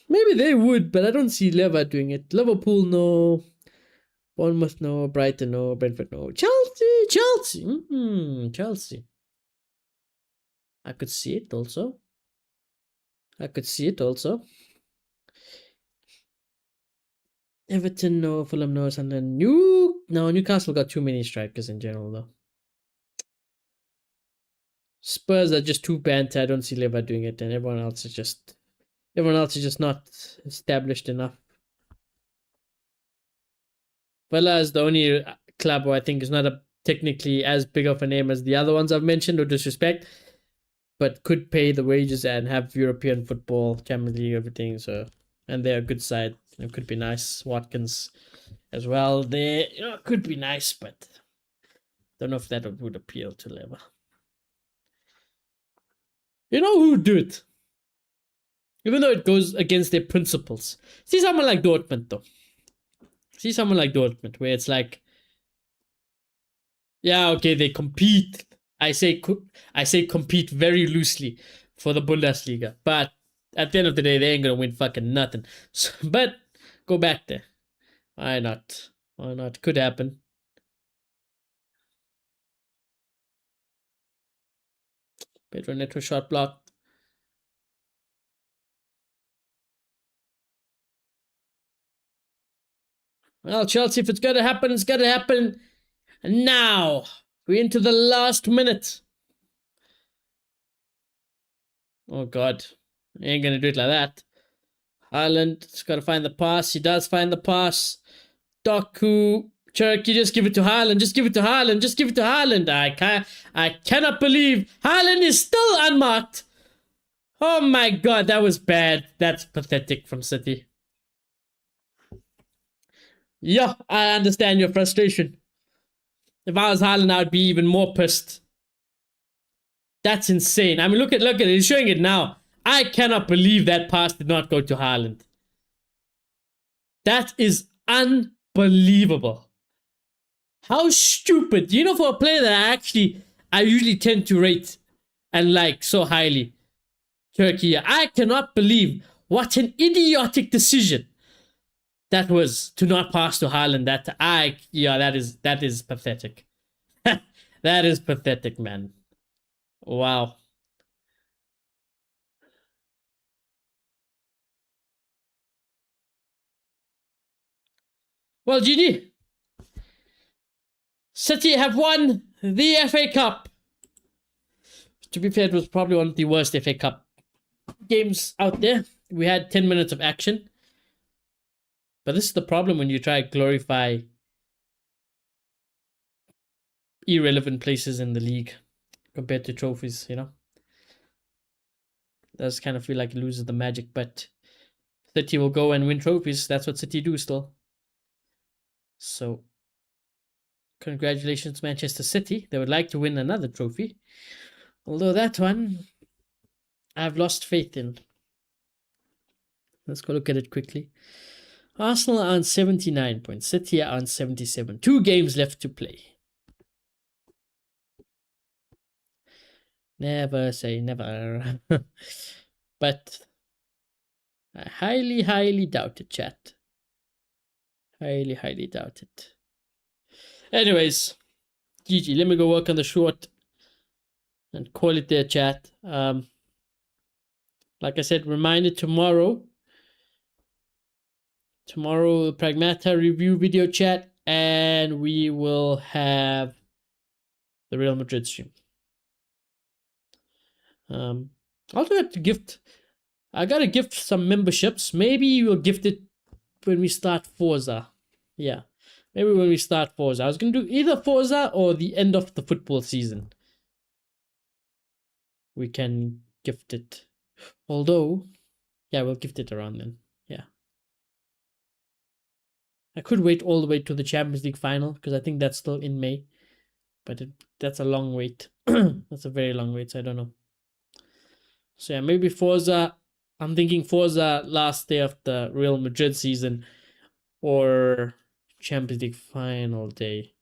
Maybe they would, but I don't see Leva doing it. Liverpool, no. Bournemouth, no. Brighton, no. Brentford, no. Chelsea. Chelsea. I could see it also. Everton, no. Fulham, no. Sunderland, Newcastle got too many strikers in general, though. Spurs are just too bad. I don't see Leva doing it, and everyone else is just not established enough. Villa is the only club who I think is not technically as big of a name as the other ones I've mentioned, no disrespect, but could pay the wages and have European football, Champions League, everything. So, and they're a good side. It could be nice. Watkins as well. They could be nice, but don't know if that would appeal to Leva. You know who would do it? Even though it goes against their principles. See someone like Dortmund, though. Where it's like, yeah, okay, they compete. I say compete very loosely for the Bundesliga, but at the end of the day, they ain't gonna win fucking nothing. So, but go back there. Why not? Could happen. Pedro Neto shot block. Well, Chelsea, if it's going to happen, it's going to happen now. We're into the last minute. Oh, God. He ain't going to do it like that. Haaland's got to find the pass. He does find the pass. Doku. Cherokee, just give it to Haaland. Just give it to Haaland. Just give it to Haaland. I cannot believe Haaland is still unmarked. Oh my God, that was bad. That's pathetic from City. Yeah, I understand your frustration. If I was Haaland, I would be even more pissed. That's insane. I mean, look at it. He's showing it now. I cannot believe that pass did not go to Haaland. That is unbelievable. How stupid. You know, for a player that I usually tend to rate and like so highly, Turkey, I cannot believe what an idiotic decision that was to not pass to Haaland. That is pathetic. That is pathetic, man. Wow. Well, GG. City have won the FA Cup. To be fair, it was probably one of the worst FA Cup games out there. We had 10 minutes of action. But this is the problem when you try to glorify irrelevant places in the league compared to trophies, you know. It does kind of feel like it loses the magic, but City will go and win trophies. That's what City do still. So, congratulations, Manchester City. They would like to win another trophy. Although that one, I've lost faith in. Let's go look at it quickly. Arsenal are on 79 points. City are on 77. 2 games left to play. Never say never. But I highly, highly doubt it, chat. Highly, highly doubt it. Anyways, GG. Let me go work on the short and call it there, chat. Like I said, reminder tomorrow. Tomorrow, Pragmata review video chat, and we will have the Real Madrid stream. Also have to gift. I gotta gift some memberships. Maybe we'll gift it when we start Forza. Yeah, maybe when we start Forza. I was gonna do either Forza or the end of the football season. We can gift it. Although, yeah, we'll gift it around then. Yeah. I could wait all the way to the Champions League final because I think that's still in May. But that's a long wait. That's a very long wait, so I don't know. So yeah, maybe Forza. I'm thinking Forza last day of the Real Madrid season or Champions League final day.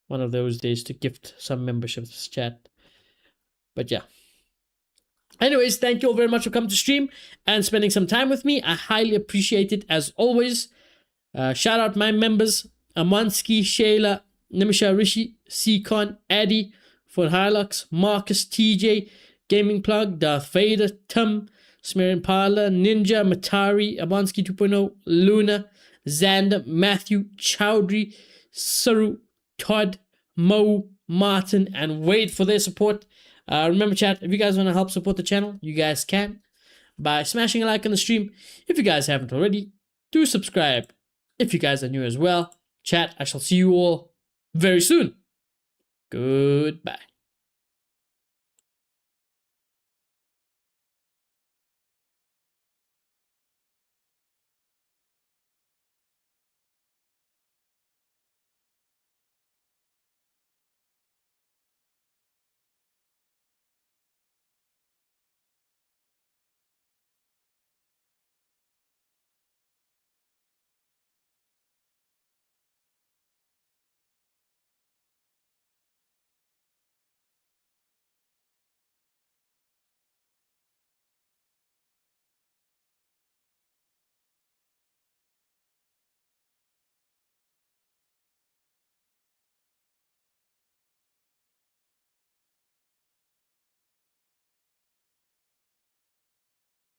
One of those days to gift some memberships, chat. But yeah. Anyways, thank you all very much for coming to stream and spending some time with me. I highly appreciate it as always. Shout out my members, Amansky, Shayla, Nimisha Rishi, Seacon, Addy, Fort Hilux, Marcus, TJ, Gaming Plug, Darth Vader, Tim, Smerin Parla, Ninja, Matari, Amansky 2.0, Luna, Xander, Matthew, Chowdhury, Saru, Todd, Mo, Martin, and Wade for their support. Remember, chat, if you guys want to help support the channel, you guys can by smashing a like on the stream. If you guys haven't already, do subscribe. If you guys are new as well, chat, I shall see you all very soon. Goodbye.